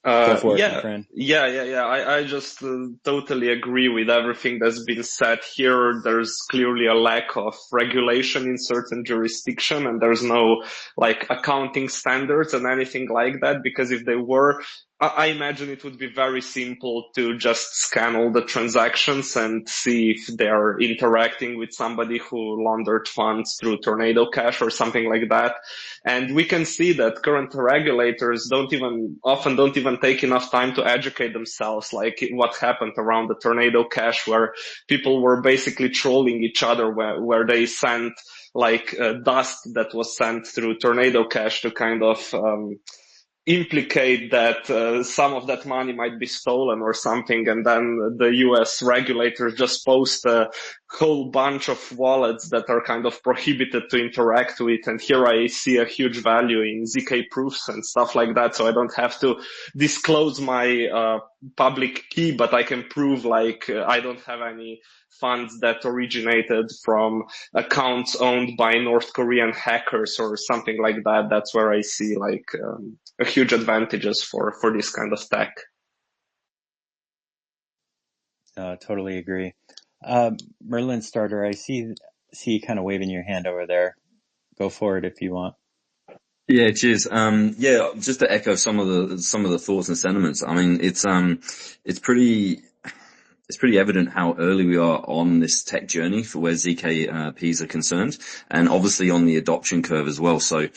Go for it, my Yeah, friend. yeah. I just totally agree with everything that's been said here. There's clearly a lack of regulation in certain jurisdiction, and there's no like accounting standards and anything like that, because if they were, I imagine it would be very simple to just scan all the transactions and see if they're interacting with somebody who laundered funds through Tornado Cash or something like that. And we can see that current regulators often don't even take enough time to educate themselves, like what happened around the Tornado Cash, where people were basically trolling each other, where they sent like dust that was sent through Tornado Cash to kind of implicate that some of that money might be stolen or something, and then the US regulators just post a whole bunch of wallets that are kind of prohibited to interact with. And here I see a huge value in ZK proofs and stuff like that, so I don't have to disclose my public key, but I can prove like I don't have any funds that originated from accounts owned by North Korean hackers or something like that. That's where I see like a huge advantages for this kind of tech. Totally agree. Merlin Starter, I see you kind of waving your hand over there. Go for it if you want. Yeah, cheers. Yeah, just to echo some of the thoughts and sentiments. I mean, it's pretty evident how early we are on this tech journey for where ZKPs are concerned, and obviously on the adoption curve as well. So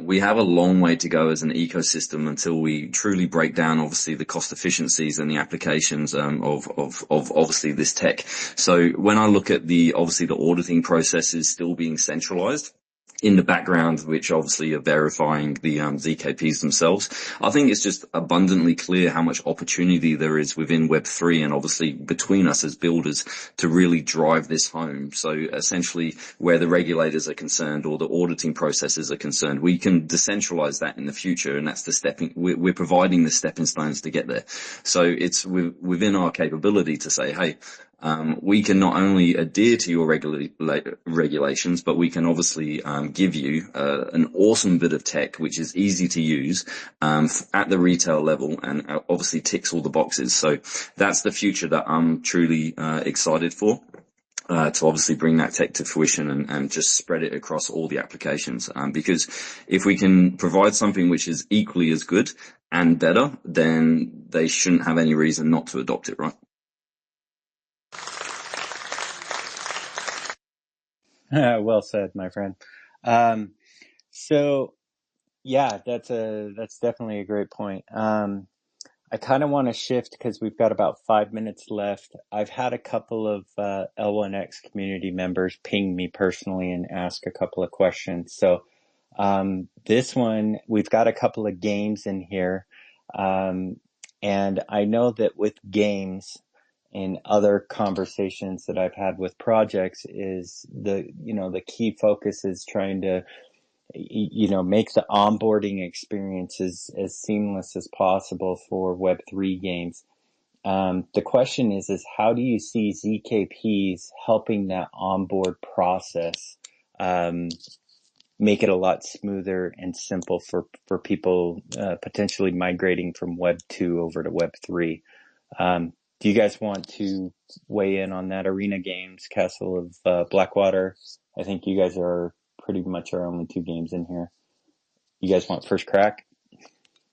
we have a long way to go as an ecosystem until we truly break down obviously the cost efficiencies and the applications of obviously this tech. So when I look at the auditing process is still being centralized in the background, which obviously are verifying the ZKPs themselves. I think it's just abundantly clear how much opportunity there is within Web3 and obviously between us as builders to really drive this home. So essentially where the regulators are concerned or the auditing processes are concerned, we can decentralize that in the future, and that's we're providing the stepping stones to get there. So it's within our capability to say, hey, we can not only adhere to your regulations, but we can obviously give you an awesome bit of tech which is easy to use at the retail level and obviously ticks all the boxes. So that's the future that I'm truly excited for. To obviously bring that tech to fruition and just spread it across all the applications. Because if we can provide something which is equally as good and better, then they shouldn't have any reason not to adopt it, right? Well said, my friend. So yeah, that's definitely a great point. I kind of want to shift because we've got about 5 minutes left. I've had a couple of L1X community members ping me personally and ask a couple of questions. So this one, we've got a couple of games in here. And I know that with games, in other conversations that I've had with projects is the key focus is trying to, make the onboarding experience as seamless as possible for Web3 games. The question is how do you see ZKPs helping that onboard process, make it a lot smoother and simple for people, potentially migrating from Web 2 over to Web 3? Do you guys want to weigh in on that? Arena Games, Castle of Blackwater. I think you guys are pretty much our only two games in here. You guys want first crack?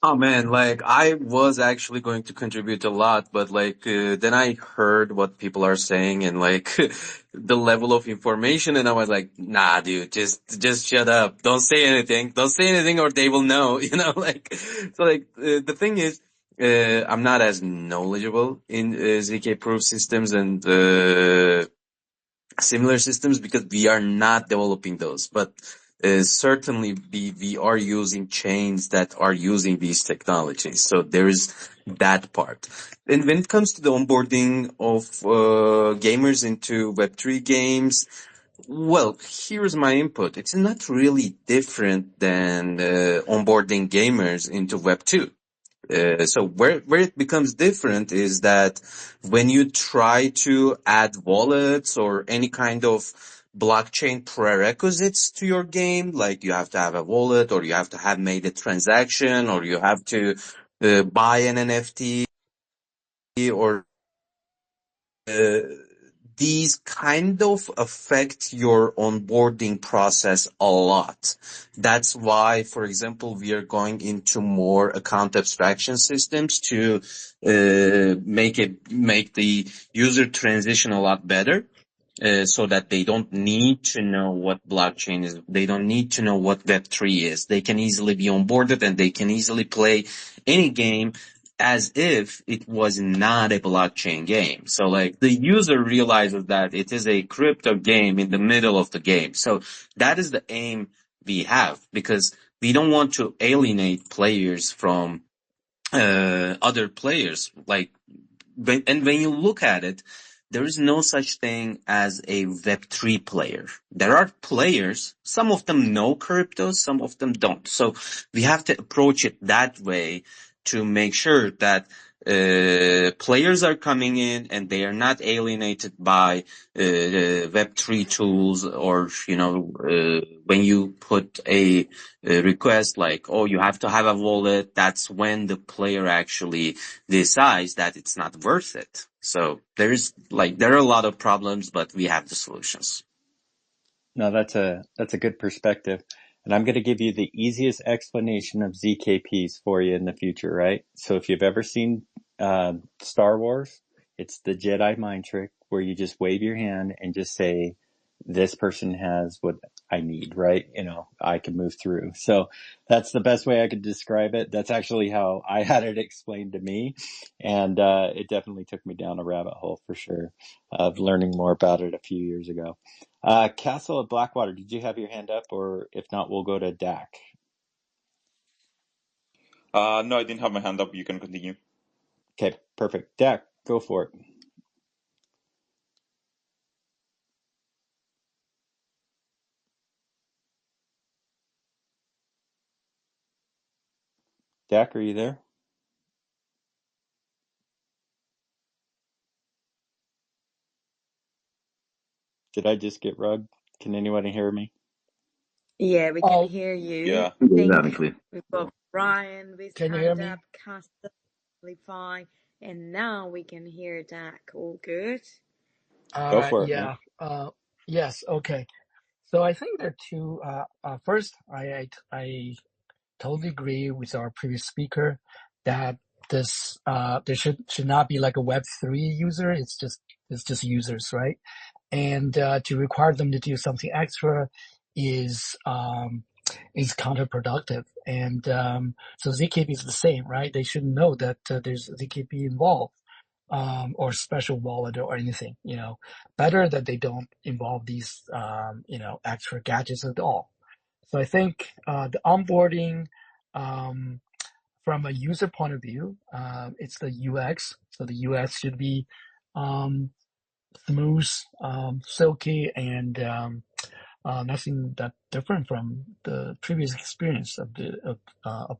Oh man, like I was actually going to contribute a lot, but then I heard what people are saying and the level of information, and I was like, nah, dude, just shut up. Don't say anything. Don't say anything or they will know, the thing is, I'm not as knowledgeable in ZK proof systems and similar systems because we are not developing those, but certainly we are using chains that are using these technologies. So there is that part. And when it comes to the onboarding of gamers into Web3 games, well, here's my input. It's not really different than onboarding gamers into Web2. So where it becomes different is that when you try to add wallets or any kind of blockchain prerequisites to your game, like you have to have a wallet or you have to have made a transaction or you have to buy an NFT or these kind of affect your onboarding process a lot. That's why, for example, we are going into more account abstraction systems to make the user transition a lot better. So that they don't need to know what blockchain is. They don't need to know what Web3 is. They can easily be onboarded and they can easily play any game as if it was not a blockchain game. So like the user realizes that it is a crypto game in the middle of the game. So that is the aim we have, because we don't want to alienate players from other players. Like, when you look at it, there is no such thing as a Web3 player. There are players, some of them know crypto, some of them don't. So we have to approach it that way to make sure that players are coming in and they are not alienated by Web3 tools, or, when you put a request like, oh, you have to have a wallet, that's when the player actually decides that it's not worth it. So there are a lot of problems, but we have the solutions. No, that's a good perspective. And I'm going to give you the easiest explanation of ZKPs for you in the future, right? So if you've ever seen Star Wars, it's the Jedi mind trick where you just wave your hand and just say, this person has what I need, right? I can move through. So that's the best way I could describe it. That's actually how I had it explained to me. And it definitely took me down a rabbit hole for sure of learning more about it a few years ago. Castle of Blackwater, did you have your hand up? Or if not, we'll go to Dak. No, I didn't have my hand up. You can continue. Okay, perfect. Dak, go for it. Dak, are you there? Did I just get rugged? Can anyone hear me? Yeah, we can hear you. Yeah. I think Loud and clear. we've got Brian with Can you hear hand me? up, Castle, fine, and now we can hear Dak. All good? Go for it, man. Yeah. Yes. Okay. So I think there are two. First, I totally agree with our previous speaker that this there should not be like a Web3 user. It's just users, right? And to require them to do something extra is counterproductive. And so ZKP is the same, right? They should know that there's ZKP involved. Or special wallet or anything, better that they don't involve these, extra gadgets at all. So I think the onboarding, from a user point of view, it's the UX. So the UX should be smooth, silky, and nothing that different from the previous experience of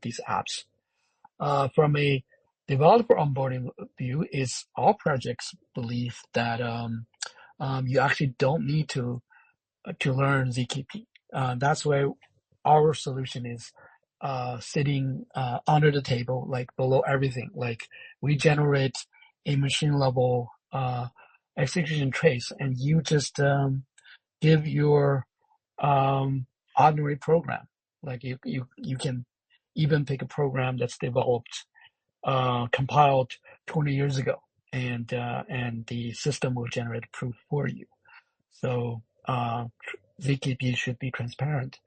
these apps. From a developer onboarding view, is all projects believe that you actually don't need to learn ZKP. That's where our solution is sitting under the table, like below everything. Like we generate a machine level execution trace, and you just give your ordinary program. Like you can even pick a program that's developed, compiled 20 years ago, and the system will generate proof for you. So ZKP should be transparent.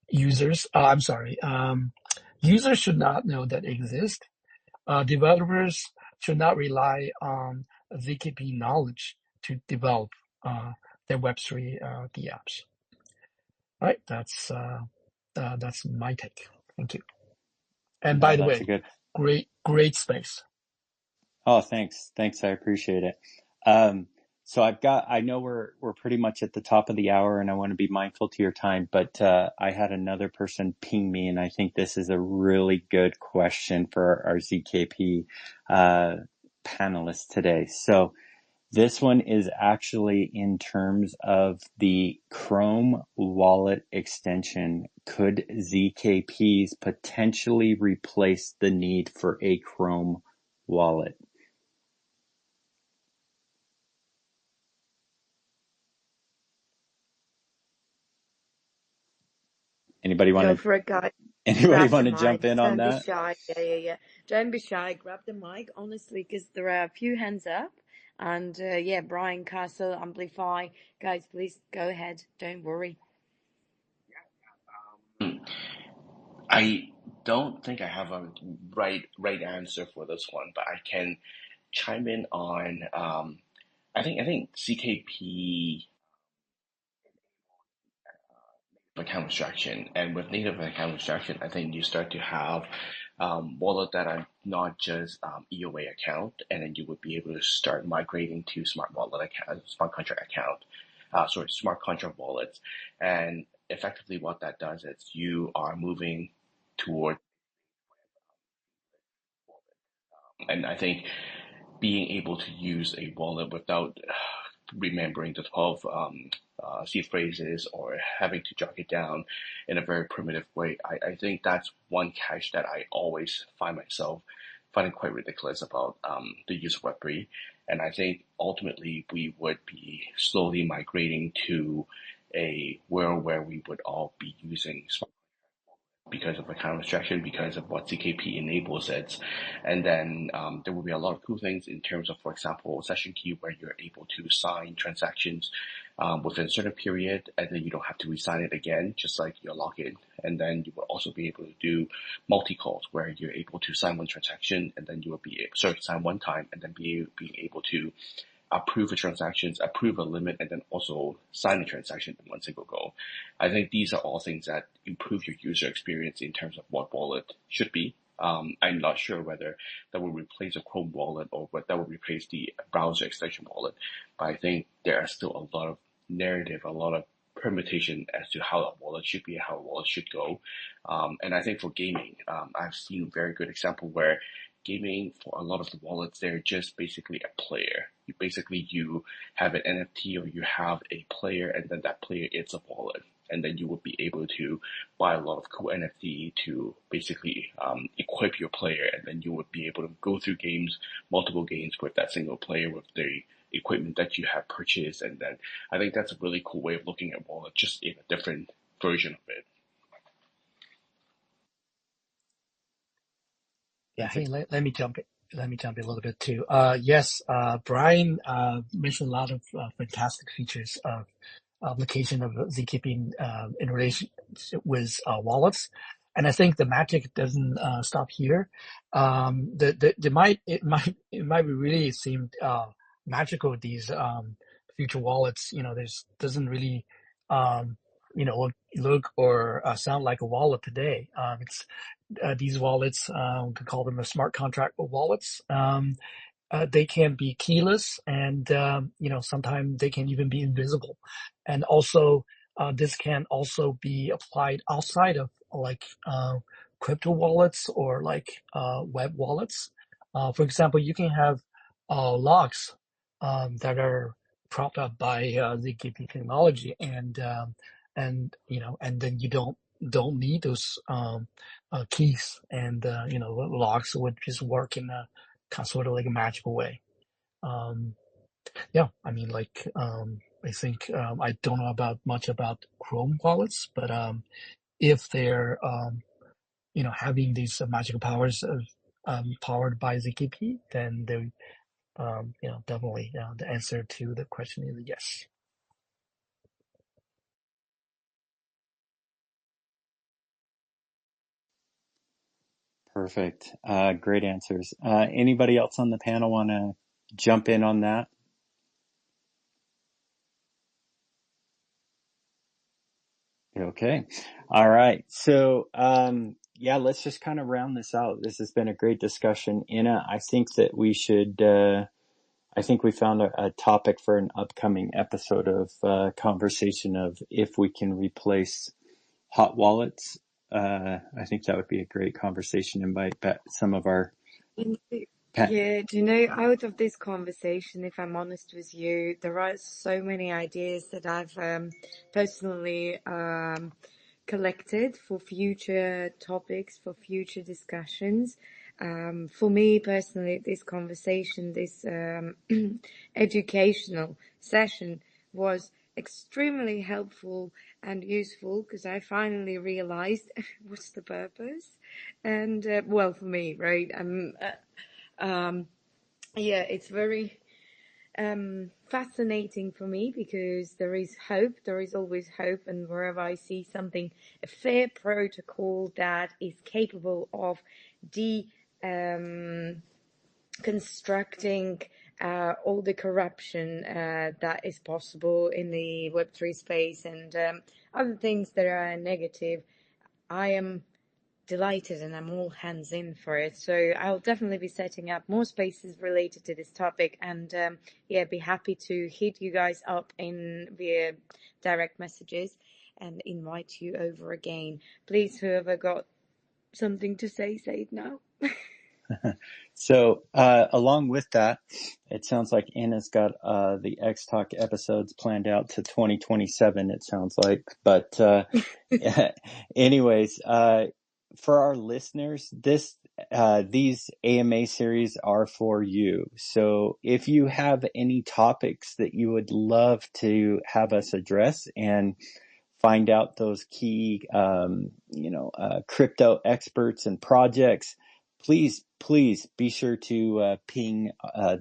Users should not know that exist. Developers should not rely on ZKP knowledge to develop their Web3 apps. All right, that's my take. Thank you. And No, by the that's way, a good. great space. Oh, thanks. I appreciate it. So I know we're pretty much at the top of the hour and I want to be mindful to your time, but, I had another person ping me and I think this is a really good question for our ZKP, panelists today. So This one is actually in terms of the Chrome wallet extension. Could ZKPs potentially replace the need for a Chrome wallet? Anybody Go want for it, guys. to Grab the jump mic. in on Don't be that? shy. Yeah. Don't be shy. Grab the mic, honestly, because there are a few hands up. And yeah, Brian Castle, Amplify. Guys, please go ahead. Don't worry. I don't think I have a right answer for this one, but I can chime in on I think CKP account abstraction, and with native account abstraction, I think you start to have wallet that are not just EOA account, and then you would be able to start migrating to smart wallet account, smart contract account, smart contract wallets, and effectively what that does is you are moving toward, and I think being able to use a wallet without remembering the 12 seed phrases or having to jot it down in a very primitive way. I think that's one catch that I always find myself finding quite ridiculous about the use of Web3. And I think ultimately we would be slowly migrating to a world where we would all be using smart because of account abstraction, because of what ZKP enables it. And then there will be a lot of cool things in terms of, for example, session key, where you're able to sign transactions within a certain period, and then you don't have to re-sign it again, just like your login. And then you will also be able to do multi-calls, where you're able to sign one transaction, and then you will be able, sign one time, and then being able to approve the transactions, approve a limit, and then also sign the transaction in one single go. I think these are all things that improve your user experience in terms of what wallet should be. I'm not sure whether that will replace a Chrome wallet or what that will replace the browser extension wallet, but I think there are still a lot of narrative, a lot of permutation as to how a wallet should be, how a wallet should go. And I think for gaming, I've seen a very good example where gaming, for a lot of the wallets, they're just basically a player. You have an NFT, or you have a player, and then that player is a wallet. And then you would be able to buy a lot of cool NFT to basically equip your player, and then you would be able to go through games, multiple games with that single player with the equipment that you have purchased. And then I think that's a really cool way of looking at wallet, just in a different version of it. Yeah, hey, let me jump in. Let me jump in a little bit too. Yes, Brian mentioned a lot of fantastic features of application of ZKP in relation with wallets, and I think the magic doesn't stop here. It might be really seem magical, these future wallets. There's doesn't really look or sound like a wallet today. It's these wallets, we could call them a smart contract wallets. They can be keyless, and sometimes they can even be invisible. And also, this can also be applied outside of crypto wallets or web wallets. For example, you can have locks that are propped up by ZKP technology, and then you don't need those keys, and locks would just work in a sort of like a magical way. Yeah, I mean, I think I don't know much about Chrome wallets, but if they're having these magical powers of powered by ZKP, then they definitely the answer to the question is yes. Perfect. Great answers. Anybody else on the panel want to jump in on that? Okay. All right. So, yeah, let's just kind of round this out. This has been a great discussion. Inna, I think that we should, I think we found a topic for an upcoming episode of conversation of if we can replace hot wallets. I think that would be a great conversation. Invite back some of our Yeah, do you know, out of this conversation, if I'm honest with you, there are so many ideas that I've personally collected for future topics, for future discussions. For me personally, this conversation, this educational session was extremely helpful and useful because I finally realized what's the purpose. And well, for me, right? Yeah, it's very fascinating for me because there is hope. There is always hope, and wherever I see something, a fair protocol that is capable of constructing all the corruption that is possible in the Web3 space and other things that are negative, I am delighted and I'm all hands in for it. So I'll definitely be setting up more spaces related to this topic and yeah, be happy to hit you guys up via direct messages and invite you over again. Please, whoever got something to say it now. So, along with that, it sounds like Anna's got the XTalk episodes planned out to 2027, it sounds like. But anyways, for our listeners, these AMA series are for you. So if you have any topics that you would love to have us address and find out those key, crypto experts and projects, please be sure to ping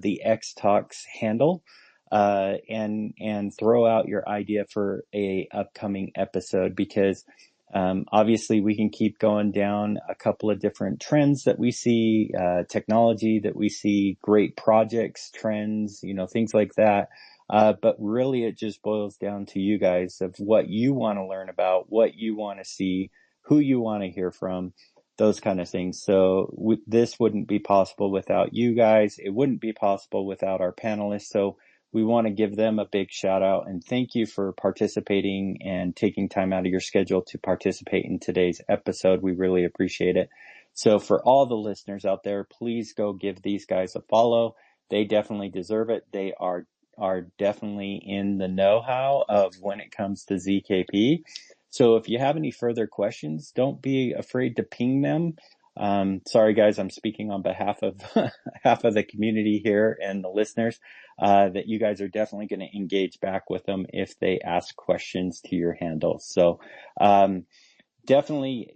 the XTalks handle and throw out your idea for a upcoming episode, because obviously we can keep going down a couple of different trends that we see, technology that we see, great projects, trends, things like that. But really it just boils down to you guys of what you want to learn about, what you want to see, who you want to hear from, those kind of things. So this wouldn't be possible without you guys. It wouldn't be possible without our panelists. So we want to give them a big shout out and thank you for participating and taking time out of your schedule to participate in today's episode. We really appreciate it. So for all the listeners out there, please go give these guys a follow. They definitely deserve it. They are definitely in the know-how of when it comes to ZKP. So if you have any further questions, don't be afraid to ping them. Sorry guys, I'm speaking on behalf of half of the community here and the listeners, that you guys are definitely going to engage back with them if they ask questions to your handle. So, definitely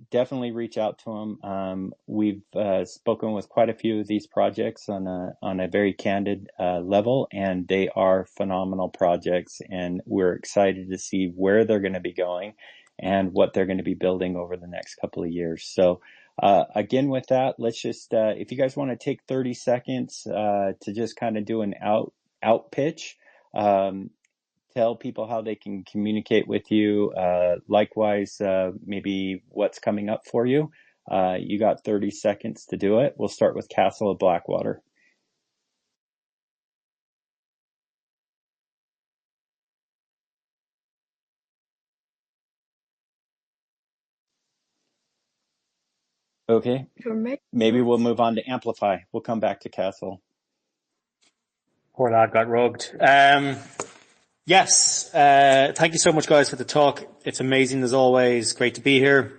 reach out to them. We've spoken with quite a few of these projects on a very candid level, and they are phenomenal projects, and we're excited to see where they're going to be going and what they're going to be building over the next couple of years. So again, with that, let's just if you guys want to take 30 seconds to just kind of do an out pitch, tell people how they can communicate with you. Likewise, maybe what's coming up for you. You got 30 seconds to do it. We'll start with Castle of Blackwater. Okay. Maybe we'll move on to Amplify. We'll come back to Castle. Poor lad got rugged. Yes. Thank you so much, guys, for the talk. It's amazing as always. Great to be here.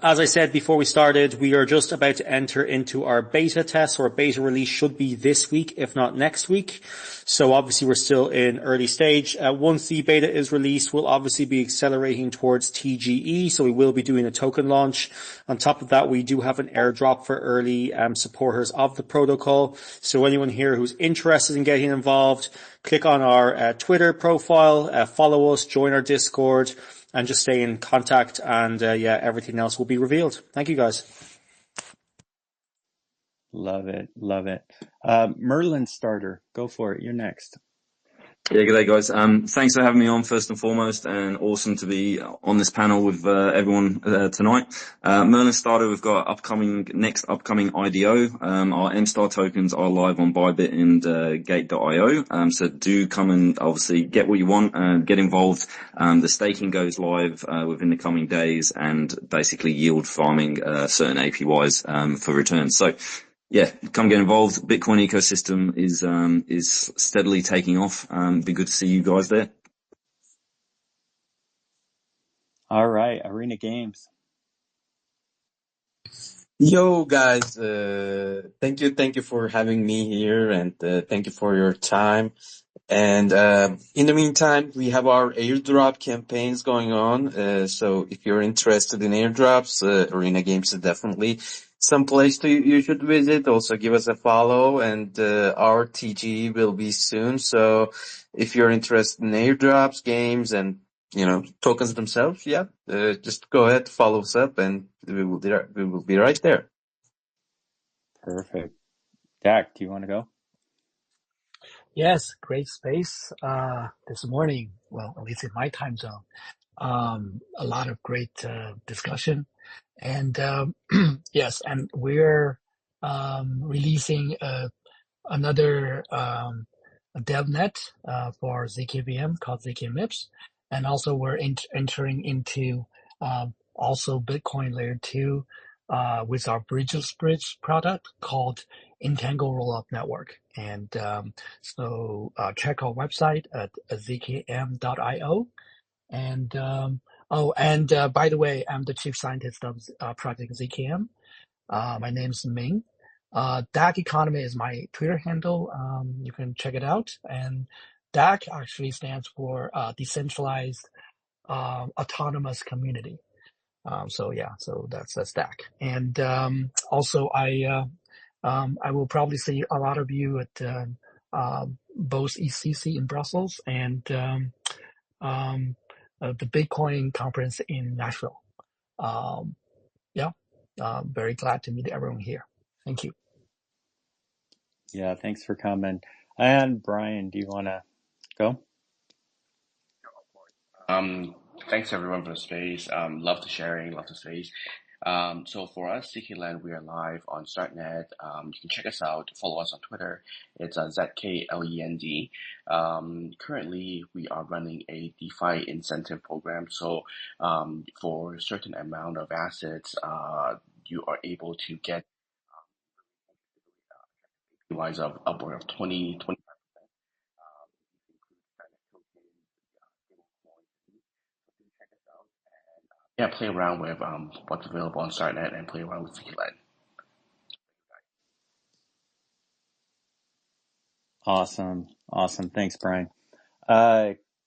As I said before we started, we are just about to enter into our beta test, or beta release should be this week, if not next week. So obviously we're still in early stage. Once the beta is released, we'll obviously be accelerating towards TGE. So we will be doing a token launch. On top of that, we do have an airdrop for early supporters of the protocol. So anyone here who's interested in getting involved, click on our Twitter profile, follow us, join our Discord, and just stay in contact, and everything else will be revealed. Thank you, guys. Love it. Merlin Starter, go for it. You're next. Yeah, good day, guys. Thanks for having me on first and foremost, and awesome to be on this panel with everyone tonight. Merlin Starter, we've got next upcoming IDO. Our M-Star tokens are live on Bybit and Gate.io. So do come and obviously get what you want and get involved. The staking goes live within the coming days, and basically yield farming certain APYs for returns. So yeah, come get involved. Bitcoin ecosystem is steadily taking off. Be good to see you guys there. All right, Arena Games. Yo, guys, thank you for having me here, and thank you for your time. And in the meantime, we have our airdrop campaigns going on. So if you're interested in airdrops, Arena Games is definitely some place you should visit. Also, give us a follow, and our TG will be soon. So if you're interested in airdrops, games, and tokens themselves, yeah, just go ahead, follow us up, and we will be right there. Perfect. Dak, do you want to go? Yes, great space this morning. Well, at least in my time zone. A lot of great discussion. And yes, and we're releasing another a DevNet for ZKVM called ZKMIPS. And also we're entering into also Bitcoin Layer 2 with our Bridge product called Entangle Rollup Network. And so check our website at zkm.io. And by the way, I'm the chief scientist of Project ZKM. My name is Ming. DAC Economy is my Twitter handle. You can check it out. And DAC actually stands for Decentralized Autonomous Community. So that's DAC. And also I will probably see a lot of you at both ECC in Brussels and the Bitcoin conference in Nashville. Very glad to meet everyone here. Thank you. Yeah, thanks for coming. And Brian, do you want to go? Thanks everyone for the space. Love the sharing, love the space. So for us, ZKLand, we are live on StartNet. You can check us out, follow us on Twitter. It's ZKLEND. Currently, we are running a DeFi incentive program. So for a certain amount of assets, you are able to get wise of upward of 20, 25%. Yeah, play around with what's available on StartNet and play around with ZKLand. Awesome. Thanks, Brian.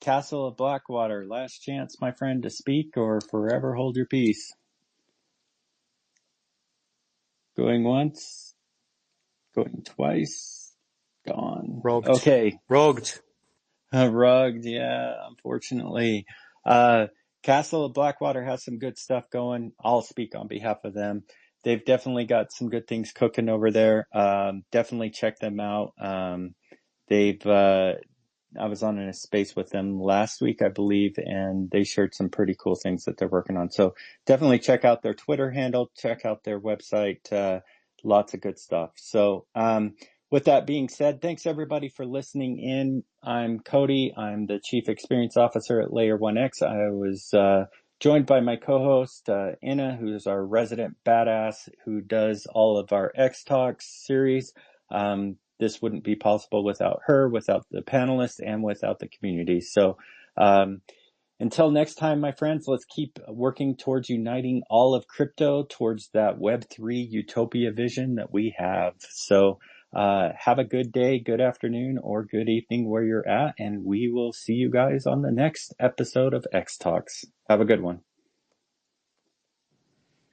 Castle of Blackwater, last chance, my friend, to speak or forever hold your peace. Going once, going twice, gone. Rogued. Okay. Rogued. Rugged, yeah, unfortunately. Castle of Blackwater has some good stuff going. I'll speak on behalf of them. They've definitely got some good things cooking over there. Definitely check them out. I was on in a space with them last week, I believe, and they shared some pretty cool things that they're working on. So definitely check out their Twitter handle, check out their website. Lots of good stuff. So, with that being said, thanks everybody for listening in. I'm Cody. I'm the Chief Experience Officer at Layer 1X. I was joined by my co-host, Inna, who's our resident badass who does all of our XTalks series. This wouldn't be possible without her, without the panelists, and without the community. So until next time, my friends, let's keep working towards uniting all of crypto towards that Web3 utopia vision that we have. So have a good day, good afternoon, or good evening where you're at, and we will see you guys on the next episode of XTalks. Have a good one.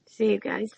See you guys.